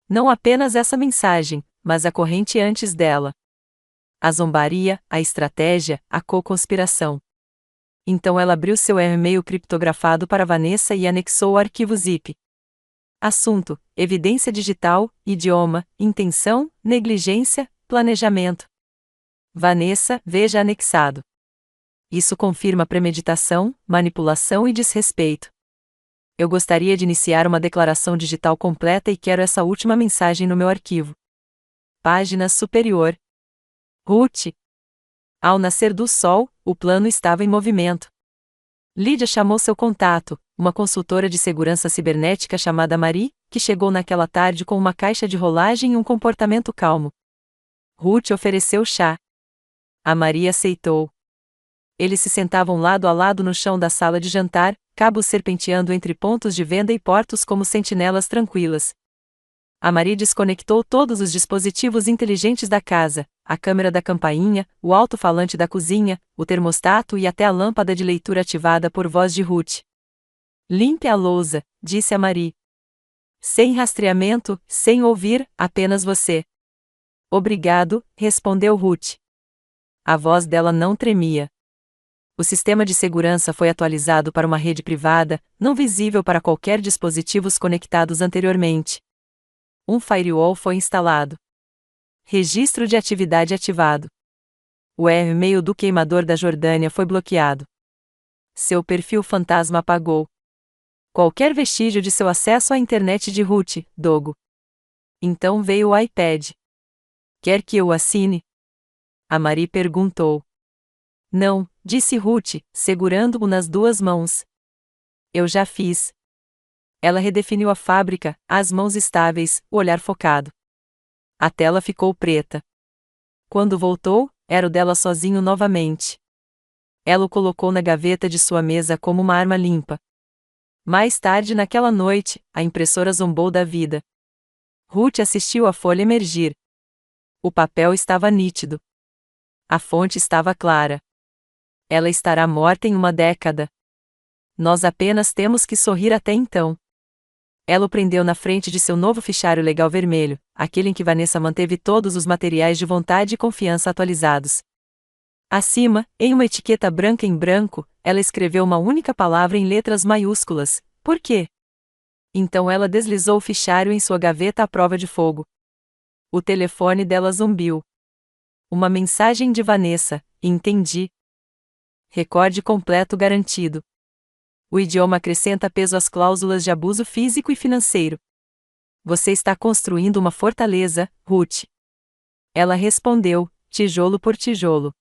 Não apenas essa mensagem, mas a corrente antes dela. A zombaria, a estratégia, a co-conspiração. Então ela abriu seu e-mail criptografado para Vanessa e anexou o arquivo zip. Assunto: evidência digital, idioma, intenção, negligência, planejamento. Vanessa, veja anexado. Isso confirma premeditação, manipulação e desrespeito. Eu gostaria de iniciar uma declaração digital completa e quero essa última mensagem no meu arquivo. Página superior. Ruth. Ao nascer do sol, o plano estava em movimento. Lídia chamou seu contato, uma consultora de segurança cibernética chamada Marie, que chegou naquela tarde com uma caixa de rolagem e um comportamento calmo. Ruth ofereceu chá. A Marie aceitou. Eles se sentavam lado a lado no chão da sala de jantar, cabos serpenteando entre pontos de venda e portos como sentinelas tranquilas. A Marie desconectou todos os dispositivos inteligentes da casa, a câmera da campainha, o alto-falante da cozinha, o termostato e até a lâmpada de leitura ativada por voz de Ruth. Limpe a lousa, disse a Marie. Sem rastreamento, sem ouvir, apenas você. Obrigado, respondeu Ruth. A voz dela não tremia. O sistema de segurança foi atualizado para uma rede privada, não visível para qualquer dispositivos conectados anteriormente. Um firewall foi instalado. Registro de atividade ativado. O e-mail do queimador da Jordânia foi bloqueado. Seu perfil fantasma apagou. Qualquer vestígio de seu acesso à internet de Ruth, Dogo. Então veio o iPad. Quer que eu assine? A Marie perguntou. Não, disse Ruth, segurando-o nas duas mãos. Eu já fiz. Ela redefiniu a fábrica, as mãos estáveis, o olhar focado. A tela ficou preta. Quando voltou, era o dela sozinho novamente. Ela o colocou na gaveta de sua mesa como uma arma limpa. Mais tarde naquela noite, a impressora zombou da vida. Ruth assistiu a folha emergir. O papel estava nítido. A fonte estava clara. Ela estará morta em uma década. Nós apenas temos que sorrir até então. Ela o prendeu na frente de seu novo fichário legal vermelho, aquele em que Vanessa manteve todos os materiais de vontade e confiança atualizados. Acima, em uma etiqueta branca em branco, ela escreveu uma única palavra em letras maiúsculas: por quê? Então ela deslizou o fichário em sua gaveta à prova de fogo. O telefone dela zumbiu. Uma mensagem de Vanessa: entendi. Recorde completo garantido. O idioma acrescenta peso às cláusulas de abuso físico e financeiro. Você está construindo uma fortaleza, Ruth. Ela respondeu, tijolo por tijolo.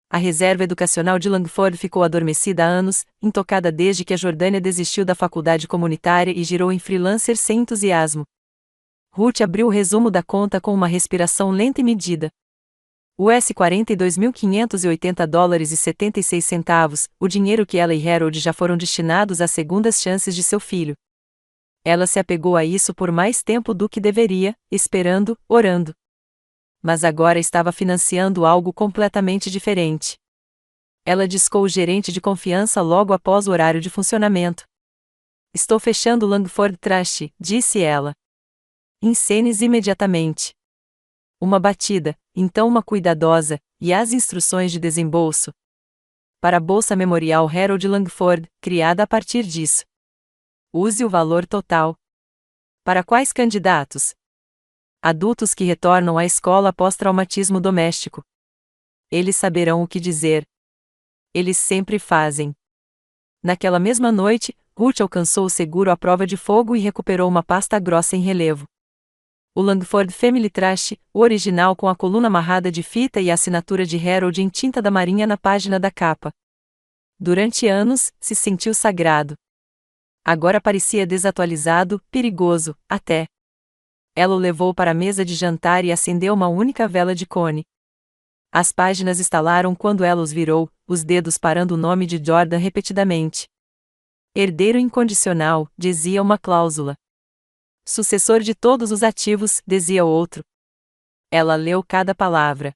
A reserva educacional de Langford ficou adormecida há anos, intocada desde que a Jordânia desistiu da faculdade comunitária e girou em freelancer sem entusiasmo. Ruth abriu o resumo da conta com uma respiração lenta e medida. US$ 42.580,76, o dinheiro que ela e Harold já foram destinados às segundas chances de seu filho. Ela se apegou a isso por mais tempo do que deveria, esperando, orando. Mas agora estava financiando algo completamente diferente. Ela discou o gerente de confiança logo após o horário de funcionamento. Estou fechando o Langford Trust, disse ela. Encene-se imediatamente. Uma batida, então uma cuidadosa, e as instruções de desembolso. Para a Bolsa Memorial Harold Langford, criada a partir disso. Use o valor total. Para quais candidatos? Adultos que retornam à escola após traumatismo doméstico. Eles saberão o que dizer. Eles sempre fazem. Naquela mesma noite, Ruth alcançou o seguro à prova de fogo e recuperou uma pasta grossa em relevo. O Langford Family Trust, o original com a coluna amarrada de fita e a assinatura de Harold em tinta da marinha na página da capa. Durante anos, se sentiu sagrado. Agora parecia desatualizado, perigoso, até. Ela o levou para a mesa de jantar e acendeu uma única vela de cone. As páginas estalaram quando ela os virou, os dedos parando o nome de Jordan repetidamente. Herdeiro incondicional, dizia uma cláusula. Sucessor de todos os ativos, dizia outro. Ela leu cada palavra.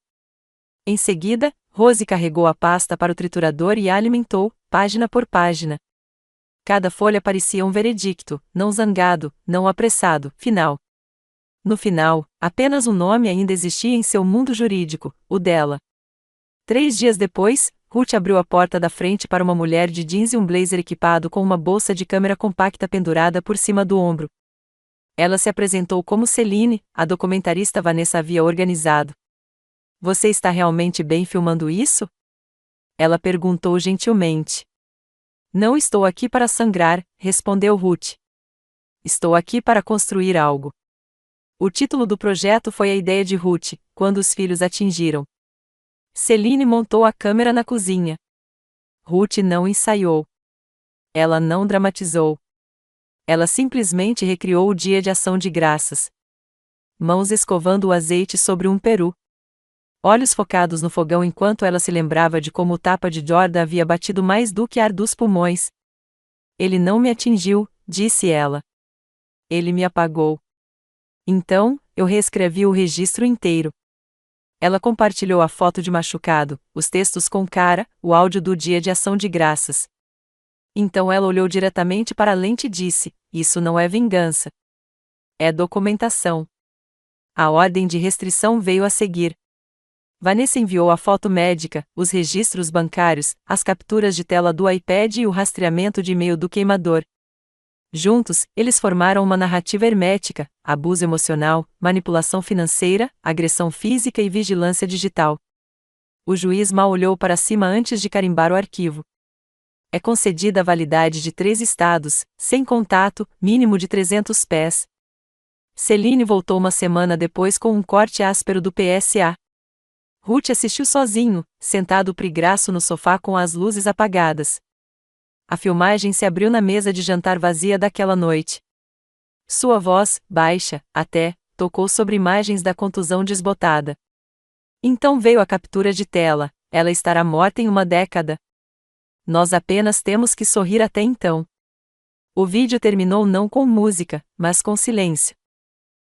Em seguida, Rose carregou a pasta para o triturador e a alimentou, página por página. Cada folha parecia um veredicto, não zangado, não apressado, final. No final, apenas um nome ainda existia em seu mundo jurídico, o dela. 3 dias depois, Ruth abriu a porta da frente para uma mulher de jeans e um blazer equipado com uma bolsa de câmera compacta pendurada por cima do ombro. Ela se apresentou como Celine, a documentarista Vanessa havia organizado. Você está realmente bem filmando isso? Ela perguntou gentilmente. Não estou aqui para sangrar, respondeu Ruth. Estou aqui para construir algo. O título do projeto foi a ideia de Ruth, quando os filhos atingiram. Celine montou a câmera na cozinha. Ruth não ensaiou. Ela não dramatizou. Ela simplesmente recriou o dia de ação de graças. Mãos escovando o azeite sobre um peru. Olhos focados no fogão enquanto ela se lembrava de como o tapa de Jordan havia batido mais do que ar dos pulmões. Ele não me atingiu, disse ela. Ele me apagou. Então, eu reescrevi o registro inteiro. Ela compartilhou a foto de machucado, os textos com cara, o áudio do dia de ação de graças. Então ela olhou diretamente para a lente e disse: isso não é vingança. É documentação. A ordem de restrição veio a seguir. Vanessa enviou a foto médica, os registros bancários, as capturas de tela do iPad e o rastreamento de e-mail do queimador. Juntos, eles formaram uma narrativa hermética: abuso emocional, manipulação financeira, agressão física e vigilância digital. O juiz mal olhou para cima antes de carimbar o arquivo. É concedida a validade de 3 estados, sem contato, mínimo de 300 pés. Celine voltou uma semana depois com um corte áspero do PSA. Ruth assistiu sozinho, sentado pregraço no sofá com as luzes apagadas. A filmagem se abriu na mesa de jantar vazia daquela noite. Sua voz, baixa, até, tocou sobre imagens da contusão desbotada. Então veio a captura de tela: ela estará morta em 1 década. Nós apenas temos que sorrir até então. O vídeo terminou não com música, mas com silêncio.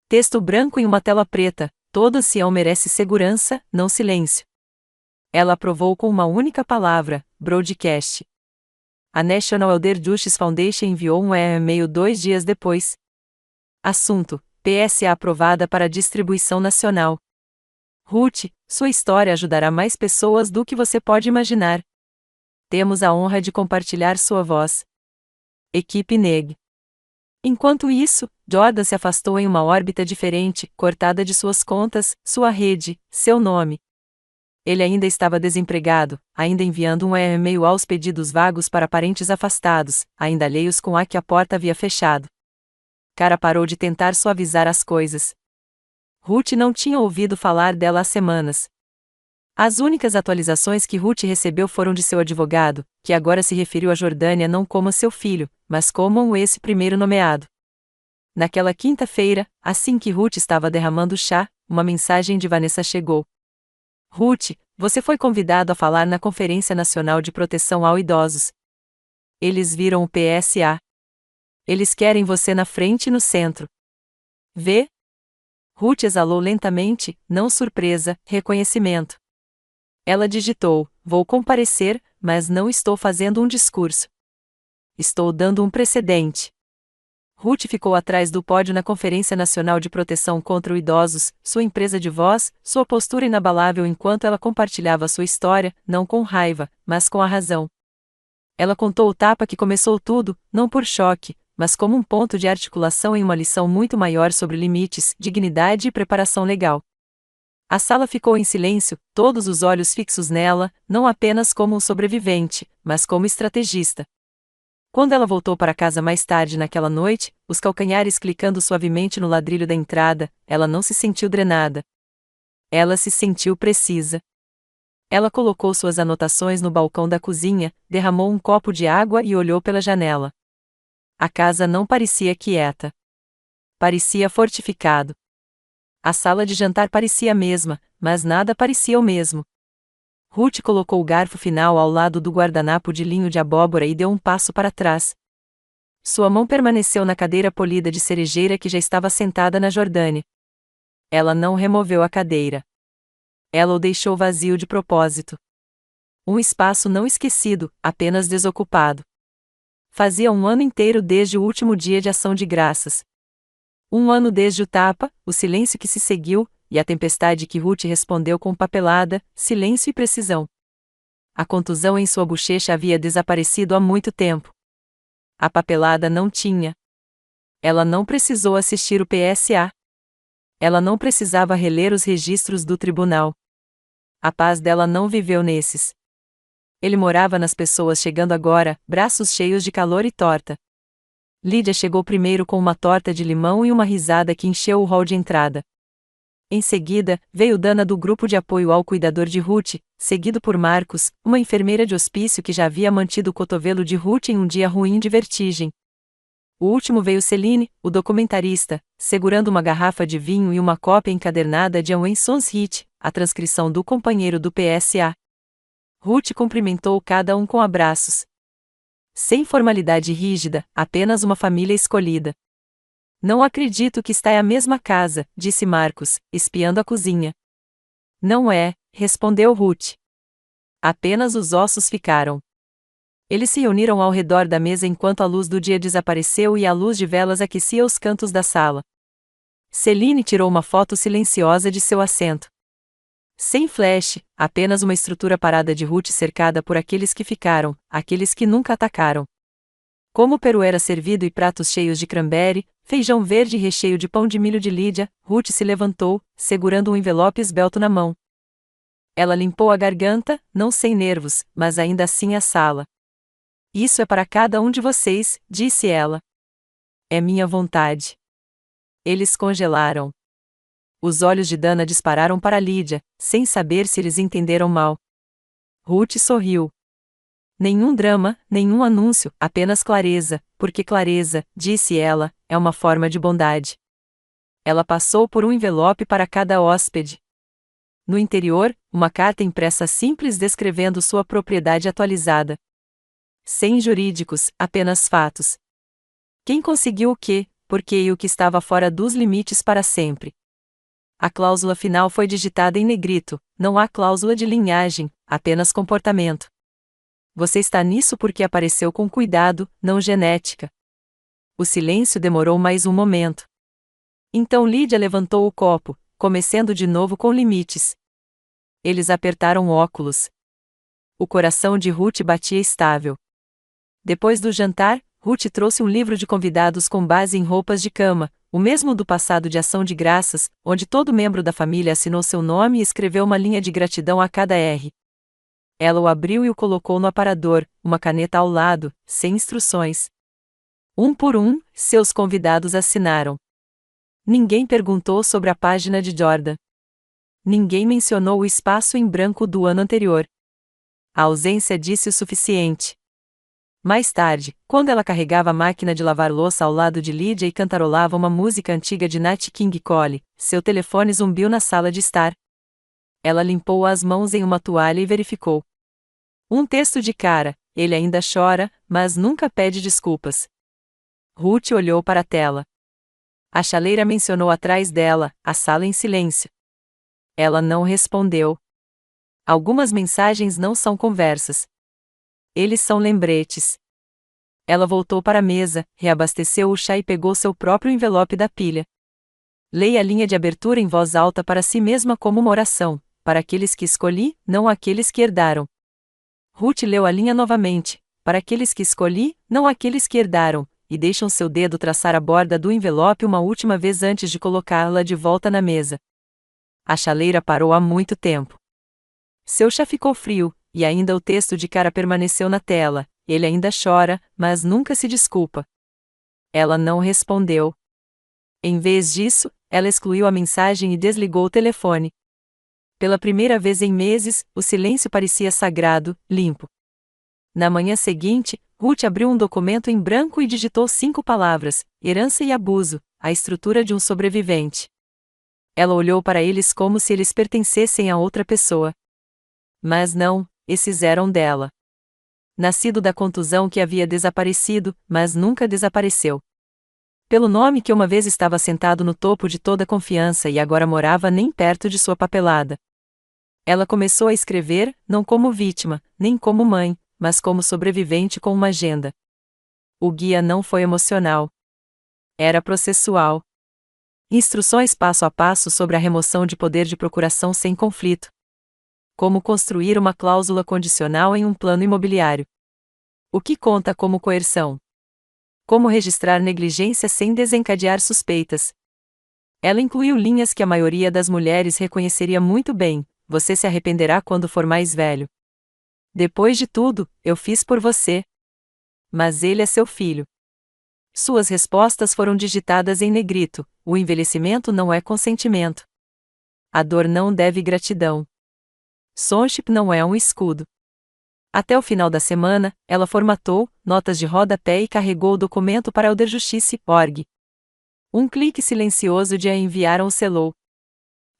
Texto branco em uma tela preta: todo ancião merece segurança, não silêncio. Ela aprovou com uma única palavra: broadcast. A National Elder Justice Foundation enviou um e-mail 2 dias depois. Assunto: PSA aprovada para distribuição nacional. Ruth, sua história ajudará mais pessoas do que você pode imaginar. Temos a honra de compartilhar sua voz. Equipe NEG. Enquanto isso, Jordan se afastou em uma órbita diferente, cortada de suas contas, sua rede, seu nome. Ele ainda estava desempregado, ainda enviando um e-mail aos pedidos vagos para parentes afastados, ainda alheios com a que a porta havia fechado. Cara parou de tentar suavizar as coisas. Ruth não tinha ouvido falar dela há semanas. As únicas atualizações que Ruth recebeu foram de seu advogado, que agora se referiu a Jordânia não como seu filho, mas como um ex-primeiro nomeado. Naquela quinta-feira, assim que Ruth estava derramando chá, uma mensagem de Vanessa chegou. Ruth, você foi convidado a falar na Conferência Nacional de Proteção aos Idosos. Eles viram o PSA. Eles querem você na frente e no centro. Vê? Ruth exalou lentamente, não surpresa, reconhecimento. Ela digitou: vou comparecer, mas não estou fazendo um discurso. Estou dando um precedente. Ruth ficou atrás do pódio na Conferência Nacional de Proteção contra os Idosos, sua empresa de voz, sua postura inabalável enquanto ela compartilhava sua história, não com raiva, mas com a razão. Ela contou o tapa que começou tudo, não por choque, mas como um ponto de articulação em uma lição muito maior sobre limites, dignidade e preparação legal. A sala ficou em silêncio, todos os olhos fixos nela, não apenas como um sobrevivente, mas como estrategista. Quando ela voltou para casa mais tarde naquela noite, os calcanhares clicando suavemente no ladrilho da entrada, ela não se sentiu drenada. Ela se sentiu precisa. Ela colocou suas anotações no balcão da cozinha, derramou um copo de água e olhou pela janela. A casa não parecia quieta. Parecia fortificado. A sala de jantar parecia a mesma, mas nada parecia o mesmo. Ruth colocou o garfo final ao lado do guardanapo de linho de abóbora e deu um passo para trás. Sua mão permaneceu na cadeira polida de cerejeira que já estava sentada na Jordânia. Ela não removeu a cadeira. Ela o deixou vazio de propósito. Um espaço não esquecido, apenas desocupado. Fazia um ano inteiro desde o último dia de ação de graças. Um ano desde o tapa, o silêncio que se seguiu, e a tempestade que Ruth respondeu com papelada, silêncio e precisão. A contusão em sua bochecha havia desaparecido há muito tempo. A papelada não tinha. Ela não precisou assistir o PSA. Ela não precisava reler os registros do tribunal. A paz dela não viveu nesses. Ele morava nas pessoas chegando agora, braços cheios de calor e torta. Lídia chegou primeiro com uma torta de limão e uma risada que encheu o hall de entrada. Em seguida, veio Dana do grupo de apoio ao cuidador de Ruth, seguido por Marcos, uma enfermeira de hospício que já havia mantido o cotovelo de Ruth em um dia ruim de vertigem. O último veio Celine, o documentarista, segurando uma garrafa de vinho e uma cópia encadernada de Un Sons Hit, a transcrição do companheiro do PSA. Ruth cumprimentou cada um com abraços. Sem formalidade rígida, apenas uma família escolhida. Não acredito que está em a mesma casa, disse Marcos, espiando a cozinha. Não é, respondeu Ruth. Apenas os ossos ficaram. Eles se reuniram ao redor da mesa enquanto a luz do dia desapareceu e a luz de velas aquecia os cantos da sala. Celine tirou uma foto silenciosa de seu assento. Sem flash, apenas uma estrutura parada de Ruth cercada por aqueles que ficaram, aqueles que nunca atacaram. Como o peru era servido e pratos cheios de cranberry, feijão verde e recheio de pão de milho de Lídia, Ruth se levantou, segurando um envelope esbelto na mão. Ela limpou a garganta, não sem nervos, mas ainda assim a sala. Isso é para cada um de vocês, disse ela. É minha vontade. Eles congelaram. Os olhos de Dana dispararam para Lídia, sem saber se eles entenderam mal. Ruth sorriu. Nenhum drama, nenhum anúncio, apenas clareza, porque clareza, disse ela, é uma forma de bondade. Ela passou por um envelope para cada hóspede. No interior, uma carta impressa simples descrevendo sua propriedade atualizada. Sem jurídicos, apenas fatos. Quem conseguiu o quê, por quê e o que estava fora dos limites para sempre. A cláusula final foi digitada em negrito, não há cláusula de linhagem, apenas comportamento. Você está nisso porque apareceu com cuidado, não genética. O silêncio demorou mais um momento. Então Lídia levantou o copo, começando de novo com limites. Eles apertaram óculos. O coração de Ruth batia estável. Depois do jantar, Ruth trouxe um livro de convidados com base em roupas de cama, o mesmo do passado de ação de graças, onde todo membro da família assinou seu nome e escreveu uma linha de gratidão a cada R. Ela o abriu e o colocou no aparador, uma caneta ao lado, sem instruções. Um por um, seus convidados assinaram. Ninguém perguntou sobre a página de Jordan. Ninguém mencionou o espaço em branco do ano anterior. A ausência disse o suficiente. Mais tarde, quando ela carregava a máquina de lavar louça ao lado de Lydia e cantarolava uma música antiga de Nat King Cole, seu telefone zumbiu na sala de estar. Ela limpou as mãos em uma toalha e verificou. Um texto de cara: ele ainda chora, mas nunca pede desculpas. Ruth olhou para a tela. A chaleira mencionou atrás dela, a sala em silêncio. Ela não respondeu. Algumas mensagens não são conversas. Eles são lembretes. Ela voltou para a mesa, reabasteceu o chá e pegou seu próprio envelope da pilha. Leia a linha de abertura em voz alta para si mesma como uma oração: para aqueles que escolhi, não aqueles que herdaram. Ruth leu a linha novamente: para aqueles que escolhi, não aqueles que herdaram, e deixam seu dedo traçar a borda do envelope uma última vez antes de colocá-la de volta na mesa. A chaleira parou há muito tempo. Seu chá ficou frio, e ainda o texto de cara permaneceu na tela: ele ainda chora, mas nunca se desculpa. Ela não respondeu. Em vez disso, ela excluiu a mensagem e desligou o telefone. Pela primeira vez em meses, o silêncio parecia sagrado, limpo. Na manhã seguinte, Ruth abriu um documento em branco e digitou 5 palavras: herança e abuso, a estrutura de um sobrevivente. Ela olhou para eles como se eles pertencessem a outra pessoa. Mas não, esses eram dela. Nascido da contusão que havia desaparecido, mas nunca desapareceu. Pelo nome que uma vez estava sentado no topo de toda confiança e agora morava nem perto de sua papelada. Ela começou a escrever, não como vítima, nem como mãe, mas como sobrevivente com uma agenda. O guia não foi emocional. Era processual. Instruções passo a passo sobre a remoção de poder de procuração sem conflito. Como construir uma cláusula condicional em um plano imobiliário. O que conta como coerção? Como registrar negligência sem desencadear suspeitas? Ela incluiu linhas que a maioria das mulheres reconheceria muito bem: você se arrependerá quando for mais velho. Depois de tudo, eu fiz por você. Mas ele é seu filho. Suas respostas foram digitadas em negrito: o envelhecimento não é consentimento. A dor não deve gratidão. Sonship não é um escudo. Até o final da semana, ela formatou notas de rodapé e carregou o documento para elderjustice.org. Um clique silencioso de a enviaram o selou.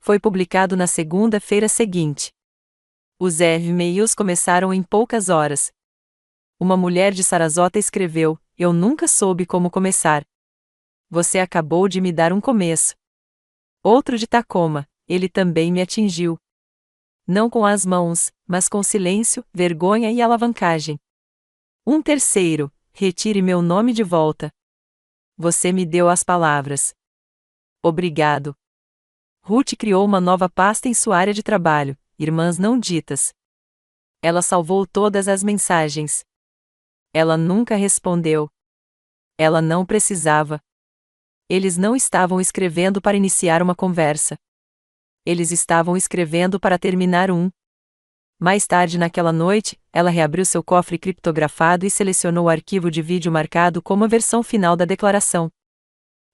Foi publicado na segunda-feira seguinte. Os e-mails começaram em poucas horas. Uma mulher de Sarasota escreveu: eu nunca soube como começar. Você acabou de me dar um começo. Outro de Tacoma: ele também me atingiu. Não com as mãos, mas com silêncio, vergonha e alavancagem. Um terceiro: retire meu nome de volta. Você me deu as palavras. Obrigado. Ruth criou uma nova pasta em sua área de trabalho: Irmãs Não Ditas. Ela salvou todas as mensagens. Ela nunca respondeu. Ela não precisava. Eles não estavam escrevendo para iniciar uma conversa. Eles estavam escrevendo para terminar um. Mais tarde naquela noite, ela reabriu seu cofre criptografado e selecionou o arquivo de vídeo marcado como a versão final da declaração.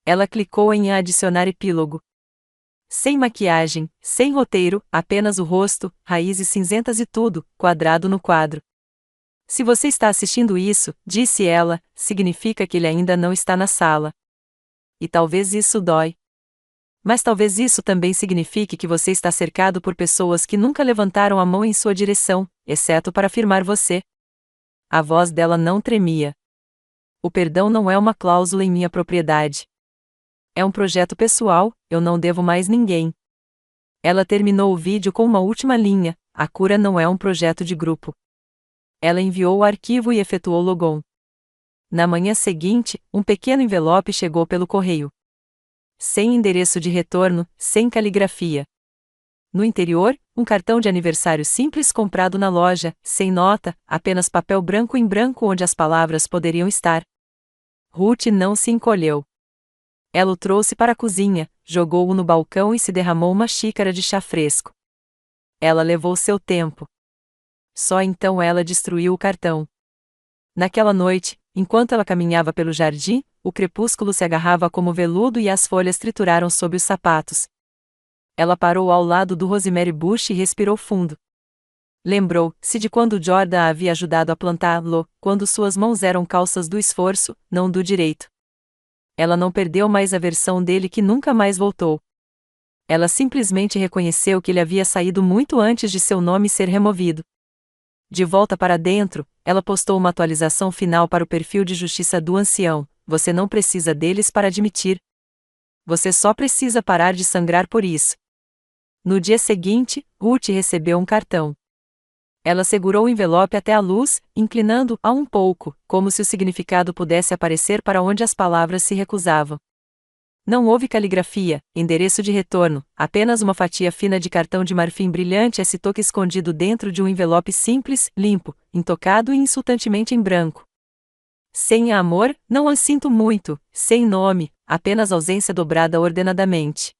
Ela clicou em adicionar epílogo. Sem maquiagem, sem roteiro, apenas o rosto, raízes cinzentas e tudo, quadrado no quadro. Se você está assistindo isso, disse ela, significa que ele ainda não está na sala. E talvez isso dói. Mas talvez isso também signifique que você está cercado por pessoas que nunca levantaram a mão em sua direção, exceto para afirmar você. A voz dela não tremia. O perdão não é uma cláusula em minha propriedade. É um projeto pessoal, eu não devo mais ninguém. Ela terminou o vídeo com uma última linha: a cura não é um projeto de grupo. Ela enviou o arquivo e efetuou logon. Na manhã seguinte, um pequeno envelope chegou pelo correio. Sem endereço de retorno, sem caligrafia. No interior, um cartão de aniversário simples comprado na loja, sem nota, apenas papel branco em branco onde as palavras poderiam estar. Ruth não se encolheu. Ela o trouxe para a cozinha, jogou-o no balcão e se derramou uma xícara de chá fresco. Ela levou seu tempo. Só então ela destruiu o cartão. Naquela noite, Enquanto ela caminhava pelo jardim, o crepúsculo se agarrava como veludo e as folhas trituraram sob os sapatos. Ela parou ao lado do Rosemary Bush e respirou fundo. Lembrou-se de quando Jordan a havia ajudado a plantá-lo, quando suas mãos eram calças do esforço, não do direito. Ela não perdeu mais a versão dele que nunca mais voltou. Ela simplesmente reconheceu que ele havia saído muito antes de seu nome ser removido. De volta para dentro, ela postou uma atualização final para o perfil de justiça do ancião: você não precisa deles para admitir. Você só precisa parar de sangrar por isso. No dia seguinte, Ruth recebeu um cartão. Ela segurou o envelope até a luz, inclinando-a um pouco, como se o significado pudesse aparecer para onde as palavras se recusavam. Não houve caligrafia, endereço de retorno, apenas uma fatia fina de cartão de marfim brilhante, esse toque escondido dentro de um envelope simples, limpo, intocado e insultantemente em branco. Sem amor, não a sinto muito, sem nome, apenas ausência dobrada ordenadamente.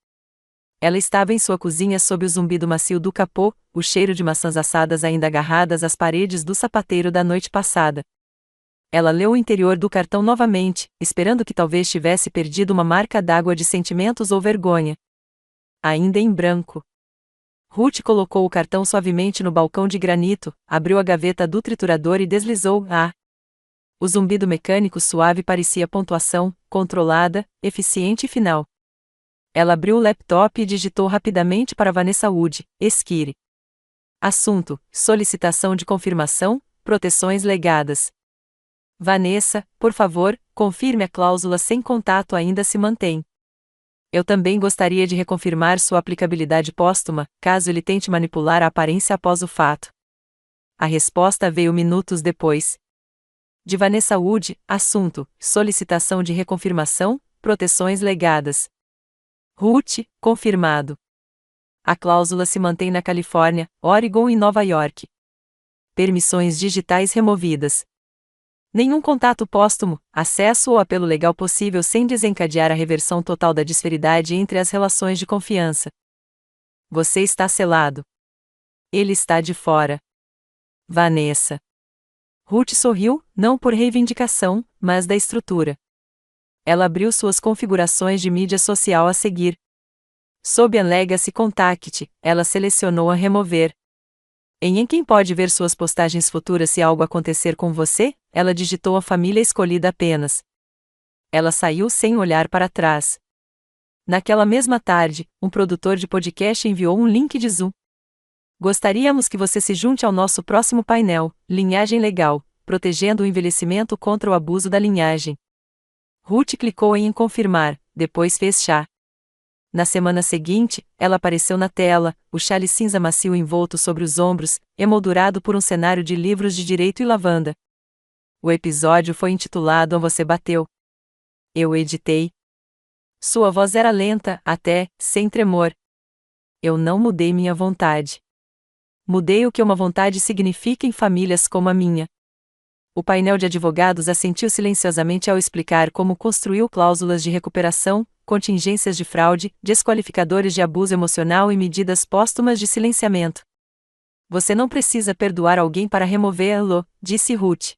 Ela estava em sua cozinha sob o zumbido macio do capô, o cheiro de maçãs assadas ainda agarradas às paredes do sapateiro da noite passada. Ela leu o interior do cartão novamente, esperando que talvez tivesse perdido uma marca d'água de sentimentos ou vergonha. Ainda em branco. Ruth colocou o cartão suavemente no balcão de granito, abriu a gaveta do triturador e deslizou-a. O zumbido mecânico suave parecia pontuação, controlada, eficiente e final. Ela abriu o laptop e digitou rapidamente para Vanessa Wood, Esquire. Assunto: solicitação de confirmação, proteções legadas. Vanessa, por favor, confirme a cláusula sem contato ainda se mantém. Eu também gostaria de reconfirmar sua aplicabilidade póstuma, caso ele tente manipular a aparência após o fato. A resposta veio minutos depois. De Vanessa Wood, assunto: solicitação de reconfirmação, proteções legadas. Ruth, confirmado. A cláusula se mantém na Califórnia, Oregon e Nova York. Permissões digitais removidas. Nenhum contato póstumo, acesso ou apelo legal possível sem desencadear a reversão total da disparidade entre as relações de confiança. Você está selado. Ele está de fora. Vanessa. Ruth sorriu, não por reivindicação, mas da estrutura. Ela abriu suas configurações de mídia social a seguir. Sob a Legacy Contact, ela selecionou a remover. Em quem pode ver suas postagens futuras se algo acontecer com você, ela digitou a família escolhida apenas. Ela saiu sem olhar para trás. Naquela mesma tarde, um produtor de podcast enviou um link de Zoom. Gostaríamos que você se junte ao nosso próximo painel, Linhagem Legal, protegendo o envelhecimento contra o abuso da linhagem. Ruth clicou em confirmar, depois fez chá. Na semana seguinte, ela apareceu na tela, o chale cinza macio envolto sobre os ombros, emoldurado por um cenário de livros de direito e lavanda. O episódio foi intitulado Você Bateu. Eu editei. Sua voz era lenta, até, sem tremor. Eu não mudei minha vontade. Mudei o que uma vontade significa em famílias como a minha. O painel de advogados assentiu silenciosamente ao explicar como construiu cláusulas de recuperação, contingências de fraude, desqualificadores de abuso emocional e medidas póstumas de silenciamento. Você não precisa perdoar alguém para removê-lo, disse Ruth.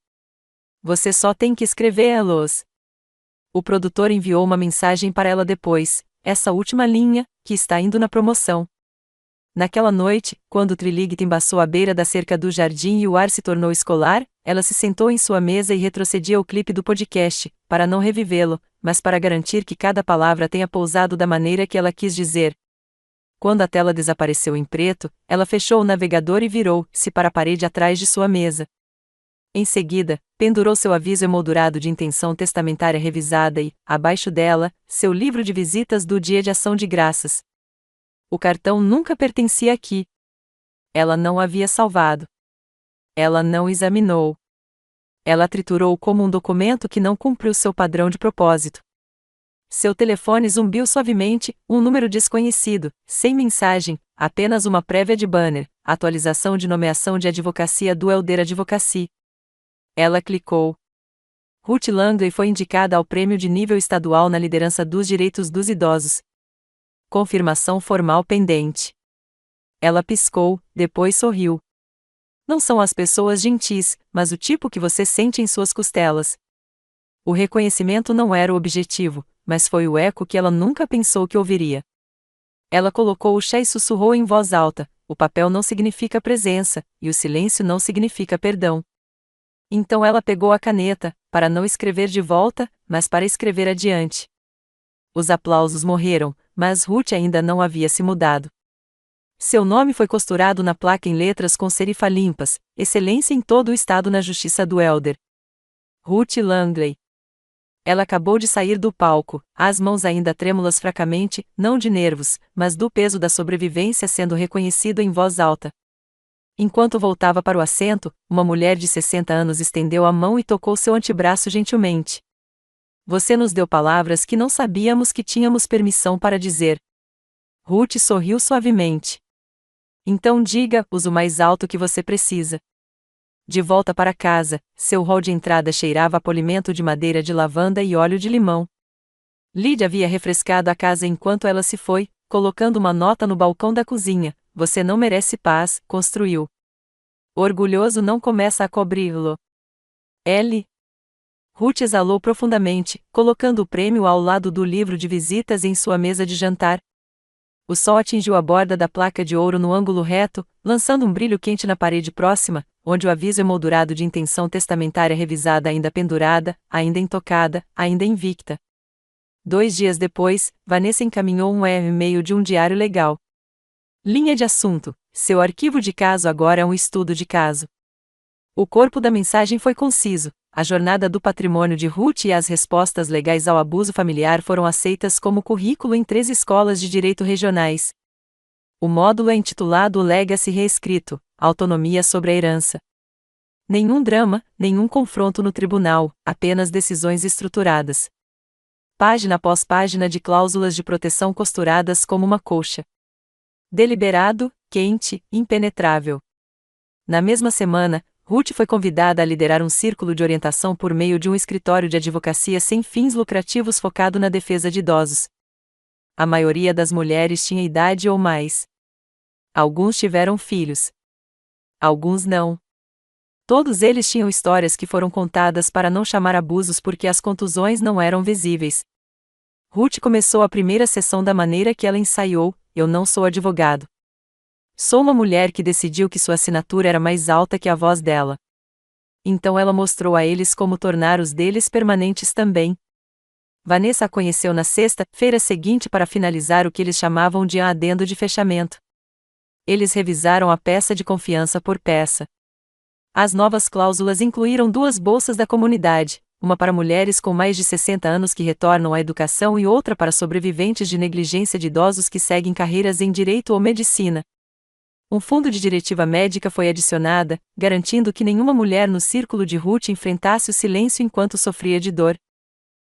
Você só tem que escrevê-los. O produtor enviou uma mensagem para ela depois: essa última linha, que está indo na promoção. Naquela noite, quando Trilig embaçou à beira da cerca do jardim e o ar se tornou escolar, ela se sentou em sua mesa e retrocedia o clipe do podcast, para não revivê-lo, mas para garantir que cada palavra tenha pousado da maneira que ela quis dizer. Quando a tela desapareceu em preto, ela fechou o navegador e virou-se para a parede atrás de sua mesa. Em seguida, pendurou seu aviso emoldurado de intenção testamentária revisada e, abaixo dela, seu livro de visitas do Dia de Ação de Graças. O cartão nunca pertencia aqui. Ela não havia salvado. Ela não examinou. Ela triturou como um documento que não cumpriu seu padrão de propósito. Seu telefone zumbiu suavemente, um número desconhecido, sem mensagem, apenas uma prévia de banner, atualização de nomeação de advocacia do Elder Advocacy. Ela clicou. Ruth Langley foi indicada ao prêmio de nível estadual na liderança dos direitos dos idosos. Confirmação formal pendente. Ela piscou, depois sorriu. Não são as pessoas gentis, mas o tipo que você sente em suas costelas. O reconhecimento não era o objetivo, mas foi o eco que ela nunca pensou que ouviria. Ela colocou o chá e sussurrou em voz alta: o papel não significa presença, e o silêncio não significa perdão. Então ela pegou a caneta, para não escrever de volta, mas para escrever adiante. Os aplausos morreram, mas Ruth ainda não havia se mudado. Seu nome foi costurado na placa em letras com serifa limpas, excelência em todo o estado na justiça do Elder. Ruth Langley. Ela acabou de sair do palco, as mãos ainda trêmulas fracamente, não de nervos, mas do peso da sobrevivência sendo reconhecido em voz alta. Enquanto voltava para o assento, uma mulher de 60 anos estendeu a mão e tocou seu antebraço gentilmente. Você nos deu palavras que não sabíamos que tínhamos permissão para dizer. Ruth sorriu suavemente. Então diga-os o mais alto que você precisa. De volta para casa, seu hall de entrada cheirava a polimento de madeira de lavanda e óleo de limão. Lydia havia refrescado a casa enquanto ela se foi, colocando uma nota no balcão da cozinha: você não merece paz, construiu. O orgulhoso não começa a cobri-lo. L. Ruth exalou profundamente, colocando o prêmio ao lado do livro de visitas em sua mesa de jantar. O sol atingiu a borda da placa de ouro no ângulo reto, lançando um brilho quente na parede próxima, onde o aviso emoldurado de intenção testamentária revisada ainda pendurada, ainda intocada, ainda invicta. 2 dias depois, Vanessa encaminhou um e-mail de um diário legal. Linha de assunto: seu arquivo de caso agora é um estudo de caso. O corpo da mensagem foi conciso: a jornada do patrimônio de Ruth e as respostas legais ao abuso familiar foram aceitas como currículo em 3 escolas de direito regionais. O módulo é intitulado Legacy Reescrito: Autonomia sobre a herança. Nenhum drama, nenhum confronto no tribunal, apenas decisões estruturadas. Página após página de cláusulas de proteção costuradas como uma colcha. Deliberado, quente, impenetrável. Na mesma semana, Ruth foi convidada a liderar um círculo de orientação por meio de um escritório de advocacia sem fins lucrativos focado na defesa de idosos. A maioria das mulheres tinha idade ou mais. Alguns tiveram filhos. Alguns não. Todos eles tinham histórias que foram contadas para não chamar abusos porque as contusões não eram visíveis. Ruth começou a primeira sessão da maneira que ela ensaiou: eu não sou advogado. Sou uma mulher que decidiu que sua assinatura era mais alta que a voz dela. Então ela mostrou a eles como tornar os deles permanentes também. Vanessa a conheceu na sexta-feira seguinte para finalizar o que eles chamavam de adendo de fechamento. Eles revisaram a peça de confiança por peça. As novas cláusulas incluíram 2 bolsas da comunidade, uma para mulheres com mais de 60 anos que retornam à educação e outra para sobreviventes de negligência de idosos que seguem carreiras em direito ou medicina. Um fundo de diretiva médica foi adicionada, garantindo que nenhuma mulher no círculo de Ruth enfrentasse o silêncio enquanto sofria de dor.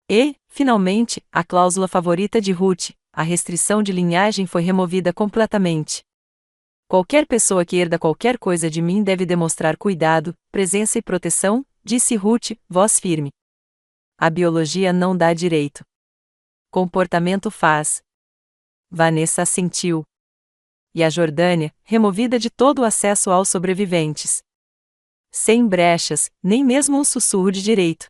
E, finalmente, a cláusula favorita de Ruth, a restrição de linhagem foi removida completamente. Qualquer pessoa que herda qualquer coisa de mim deve demonstrar cuidado, presença e proteção, disse Ruth, voz firme. A biologia não dá direito. Comportamento faz. Vanessa assentiu. E a Jordânia, removida de todo o acesso aos sobreviventes. Sem brechas, nem mesmo um sussurro de direito.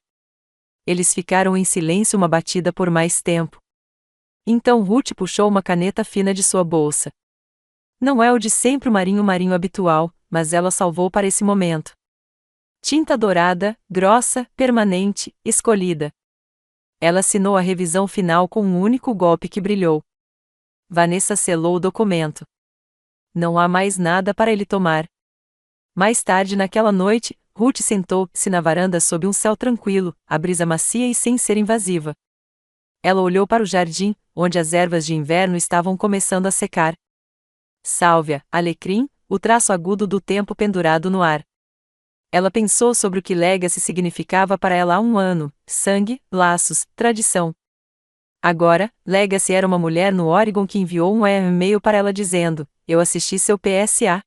Eles ficaram em silêncio uma batida por mais tempo. Então Ruth puxou uma caneta fina de sua bolsa. Não é o de sempre o marinho habitual, mas ela salvou para esse momento. Tinta dourada, grossa, permanente, escolhida. Ela assinou a revisão final com um único golpe que brilhou. Vanessa selou o documento. Não há mais nada para ele tomar. Mais tarde naquela noite, Ruth sentou-se na varanda sob um céu tranquilo, a brisa macia e sem ser invasiva. Ela olhou para o jardim, onde as ervas de inverno estavam começando a secar. Sálvia, alecrim, o traço agudo do tempo pendurado no ar. Ela pensou sobre o que Legacy significava para ela há um ano: sangue, laços, tradição. Agora, Legacy era uma mulher no Oregon que enviou um e-mail para ela dizendo: eu assisti seu PSA.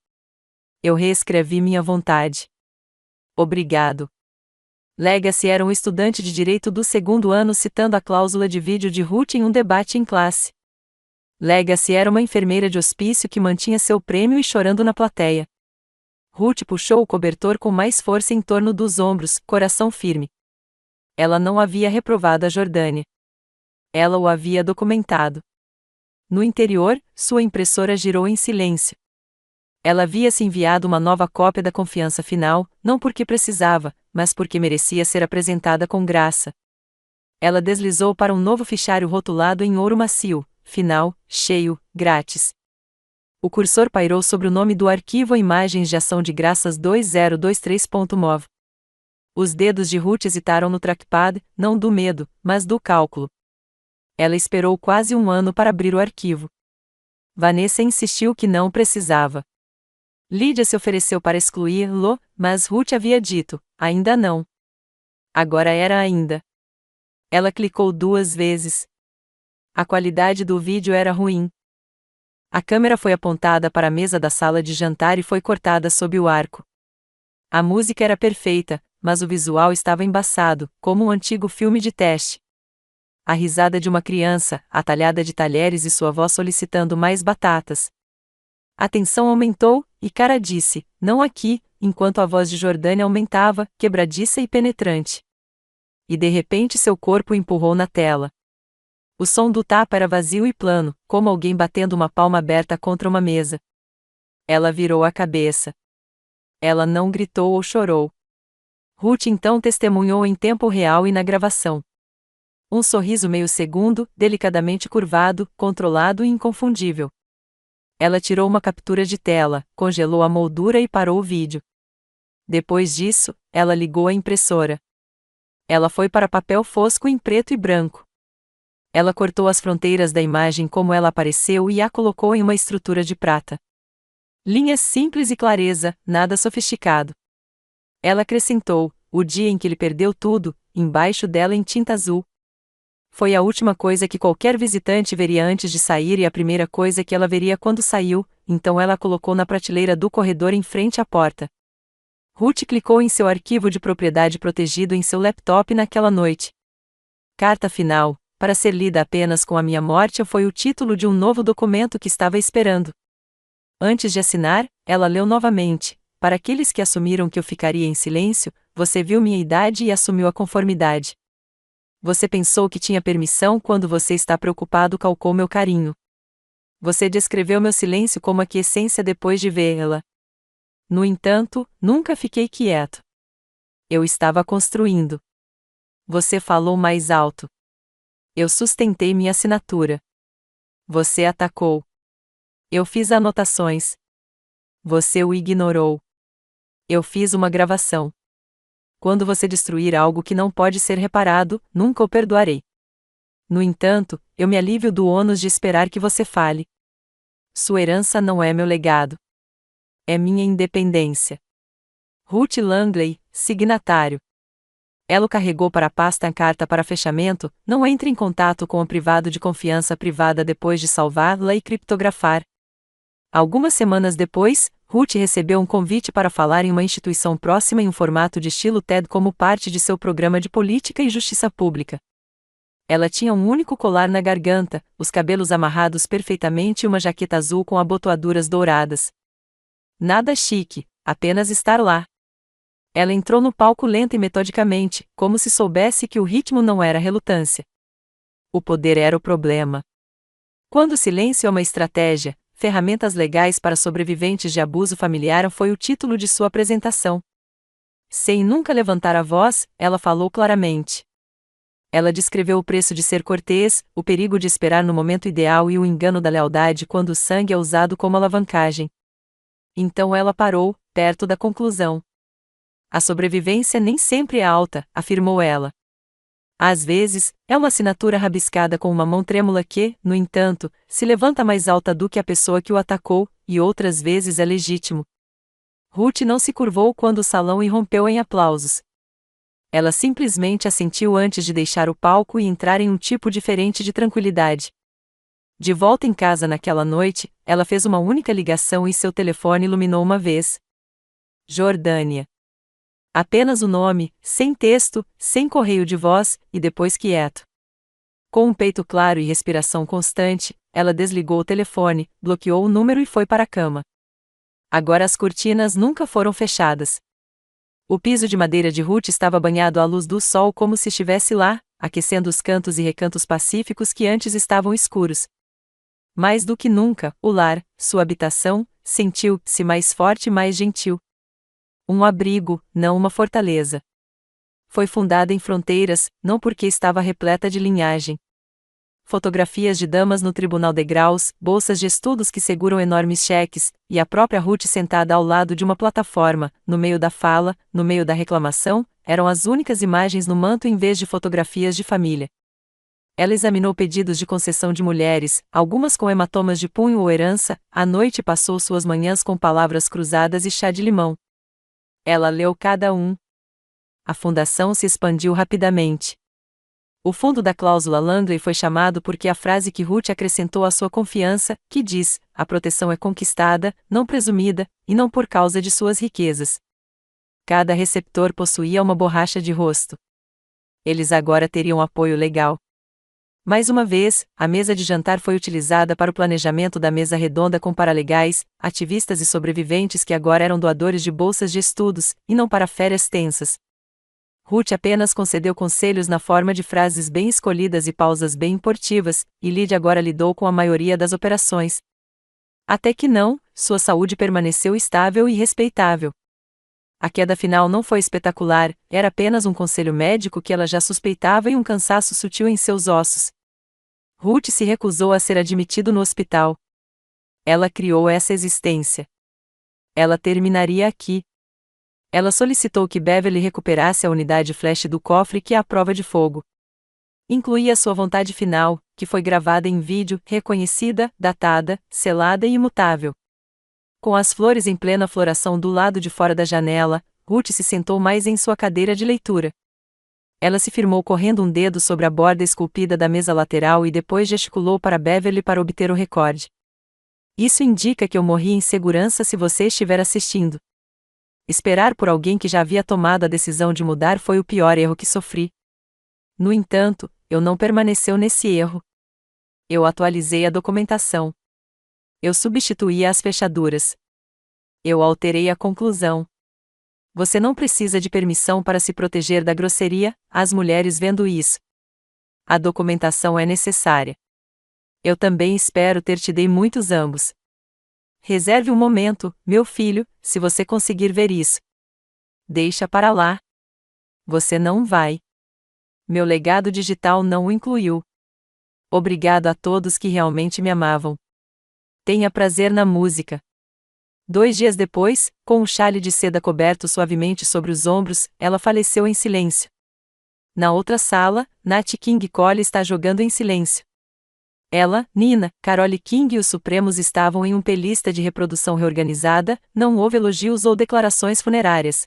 Eu reescrevi minha vontade. Obrigado. Legacy era um estudante de direito do 2º ano citando a cláusula de vídeo de Ruth em um debate em classe. Legacy era uma enfermeira de hospício que mantinha seu prêmio e chorando na plateia. Ruth puxou o cobertor com mais força em torno dos ombros, coração firme. Ela não havia reprovado a Jordânia. Ela o havia documentado. No interior, sua impressora girou em silêncio. Ela havia se enviado uma nova cópia da confiança final, não porque precisava, mas porque merecia ser apresentada com graça. Ela deslizou para um novo fichário rotulado em ouro macio, final, cheio, grátis. O cursor pairou sobre o nome do arquivo Imagens de Ação de Graças 2023.mov. Os dedos de Ruth hesitaram no trackpad, não do medo, mas do cálculo. Ela esperou quase um ano para abrir o arquivo. Vanessa insistiu que não precisava. Lídia se ofereceu para excluí-lo, mas Ruth havia dito, ainda não. Agora era ainda. Ela clicou 2 vezes. A qualidade do vídeo era ruim. A câmera foi apontada para a mesa da sala de jantar e foi cortada sob o arco. A música era perfeita, mas o visual estava embaçado, como um antigo filme de teste. A risada de uma criança, atalhada de talheres e sua voz solicitando mais batatas. A tensão aumentou, e Cara disse, não aqui, enquanto a voz de Jordânia aumentava, quebradiça e penetrante. E de repente seu corpo empurrou na tela. O som do tapa era vazio e plano, como alguém batendo uma palma aberta contra uma mesa. Ela virou a cabeça. Ela não gritou ou chorou. Ruth então testemunhou em tempo real e na gravação. Um sorriso meio segundo, delicadamente curvado, controlado e inconfundível. Ela tirou uma captura de tela, congelou a moldura e parou o vídeo. Depois disso, ela ligou a impressora. Ela foi para papel fosco em preto e branco. Ela cortou as fronteiras da imagem como ela apareceu e a colocou em uma estrutura de prata. Linhas simples e clareza, nada sofisticado. Ela acrescentou, o dia em que ele perdeu tudo, embaixo dela em tinta azul. Foi a última coisa que qualquer visitante veria antes de sair e a primeira coisa que ela veria quando saiu, então ela a colocou na prateleira do corredor em frente à porta. Ruth clicou em seu arquivo de propriedade protegido em seu laptop naquela noite. Carta final, para ser lida apenas com a minha morte, foi o título de um novo documento que estava esperando. Antes de assinar, ela leu novamente, para aqueles que assumiram que eu ficaria em silêncio, você viu minha idade e assumiu a conformidade. Você pensou que tinha permissão quando você está preocupado, calcou meu carinho. Você descreveu meu silêncio como a quiescência depois de vê-la. No entanto, nunca fiquei quieto. Eu estava construindo. Você falou mais alto. Eu sustentei minha assinatura. Você atacou. Eu fiz anotações. Você o ignorou. Eu fiz uma gravação. Quando você destruir algo que não pode ser reparado, nunca o perdoarei. No entanto, eu me alivio do ônus de esperar que você fale. Sua herança não é meu legado. É minha independência. Ruth Langley, signatário. Ela o carregou para a pasta a carta para fechamento, não entre em contato com o privado de confiança privada depois de salvá-la e criptografar. Algumas semanas depois, Ruth recebeu um convite para falar em uma instituição próxima em um formato de estilo TED como parte de seu programa de política e justiça pública. Ela tinha um único colar na garganta, os cabelos amarrados perfeitamente e uma jaqueta azul com abotoaduras douradas. Nada chique, apenas estar lá. Ela entrou no palco lenta e metodicamente, como se soubesse que o ritmo não era relutância. O poder era o problema. Quando o silêncio é uma estratégia, ferramentas legais para sobreviventes de abuso familiar foi o título de sua apresentação. Sem nunca levantar a voz, ela falou claramente. Ela descreveu o preço de ser cortês, o perigo de esperar no momento ideal e o engano da lealdade quando o sangue é usado como alavancagem. Então ela parou, perto da conclusão. A sobrevivência nem sempre é alta, afirmou ela. Às vezes, é uma assinatura rabiscada com uma mão trêmula que, no entanto, se levanta mais alta do que a pessoa que o atacou, e outras vezes é legítimo. Ruth não se curvou quando o salão irrompeu em aplausos. Ela simplesmente assentiu antes de deixar o palco e entrar em um tipo diferente de tranquilidade. De volta em casa naquela noite, ela fez uma única ligação e seu telefone iluminou uma vez. Jordânia. Apenas o nome, sem texto, sem correio de voz, e depois quieto. Com um peito claro e respiração constante, ela desligou o telefone, bloqueou o número e foi para a cama. Agora as cortinas nunca foram fechadas. O piso de madeira de Ruth estava banhado à luz do sol como se estivesse lá, aquecendo os cantos e recantos pacíficos que antes estavam escuros. Mais do que nunca, o lar, sua habitação, sentiu-se mais forte e mais gentil. Um abrigo, não uma fortaleza. Foi fundada em fronteiras, não porque estava repleta de linhagem. Fotografias de damas no tribunal de graus, bolsas de estudos que seguram enormes cheques, e a própria Ruth sentada ao lado de uma plataforma, no meio da fala, no meio da reclamação, eram as únicas imagens no manto em vez de fotografias de família. Ela examinou pedidos de concessão de mulheres, algumas com hematomas de punho ou herança, à noite passou suas manhãs com palavras cruzadas e chá de limão. Ela leu cada um. A fundação se expandiu rapidamente. O fundo da cláusula Langley foi chamado porque a frase que Ruth acrescentou à sua confiança, que diz, a proteção é conquistada, não presumida, e não por causa de suas riquezas. Cada receptor possuía uma borracha de rosto. Eles agora teriam apoio legal. Mais uma vez, a mesa de jantar foi utilizada para o planejamento da mesa redonda com paralegais, ativistas e sobreviventes que agora eram doadores de bolsas de estudos, e não para férias tensas. Ruth apenas concedeu conselhos na forma de frases bem escolhidas e pausas bem importivas, e Lyd agora lidou com a maioria das operações. Até que não, sua saúde permaneceu estável e respeitável. A queda final não foi espetacular, era apenas um conselho médico que ela já suspeitava e um cansaço sutil em seus ossos. Ruth se recusou a ser admitido no hospital. Ela criou essa existência. Ela terminaria aqui. Ela solicitou que Beverly recuperasse a unidade flash do cofre que é a prova de fogo. Incluía sua vontade final, que foi gravada em vídeo, reconhecida, datada, selada e imutável. Com as flores em plena floração do lado de fora da janela, Ruth se sentou mais em sua cadeira de leitura. Ela se firmou correndo um dedo sobre a borda esculpida da mesa lateral e depois gesticulou para Beverly para obter o recorde. Isso indica que eu morri em segurança se você estiver assistindo. Esperar por alguém que já havia tomado a decisão de mudar foi o pior erro que sofri. No entanto, eu não permaneceu nesse erro. Eu atualizei a documentação. Eu substituí as fechaduras. Eu alterei a conclusão. Você não precisa de permissão para se proteger da grosseria, as mulheres vendo isso. A documentação é necessária. Eu também espero ter te dei muitos ambos. Reserve um momento, meu filho, se você conseguir ver isso. Deixa para lá. Você não vai. Meu legado digital não o incluiu. Obrigado a todos que realmente me amavam. Tenha prazer na música. 2 dias depois, com um chale de seda coberto suavemente sobre os ombros, ela faleceu em silêncio. Na outra sala, Nat King Cole está jogando em silêncio. Ela, Nina, Carole King e os Supremos estavam em um playlist de reprodução reorganizada, não houve elogios ou declarações funerárias.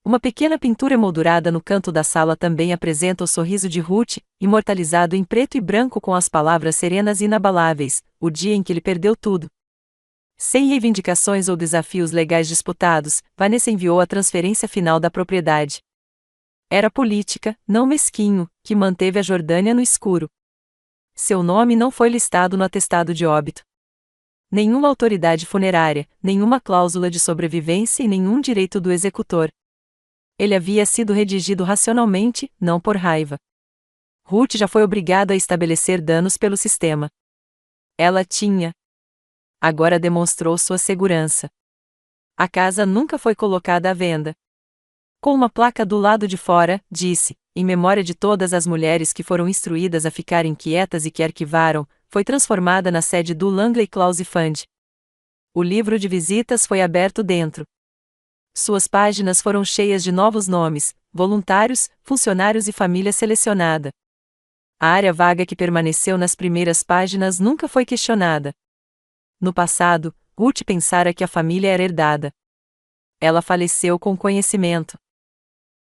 Uma pequena pintura emoldurada no canto da sala também apresenta o sorriso de Ruth, imortalizado em preto e branco com as palavras serenas e inabaláveis, o dia em que ele perdeu tudo. Sem reivindicações ou desafios legais disputados, Vanessa enviou a transferência final da propriedade. Era política, não mesquinho, que manteve a Jordânia no escuro. Seu nome não foi listado no atestado de óbito. Nenhuma autoridade funerária, nenhuma cláusula de sobrevivência e nenhum direito do executor. Ele havia sido redigido racionalmente, não por raiva. Ruth já foi obrigada a estabelecer danos pelo sistema. Ela tinha. Agora demonstrou sua segurança. A casa nunca foi colocada à venda. Com uma placa do lado de fora, disse, em memória de todas as mulheres que foram instruídas a ficarem quietas e que arquivaram, foi transformada na sede do Langley Clause Fund. O livro de visitas foi aberto dentro. Suas páginas foram cheias de novos nomes, voluntários, funcionários e família selecionada. A área vaga que permaneceu nas primeiras páginas nunca foi questionada. No passado, Ruth pensara que a família era herdada. Ela faleceu com conhecimento.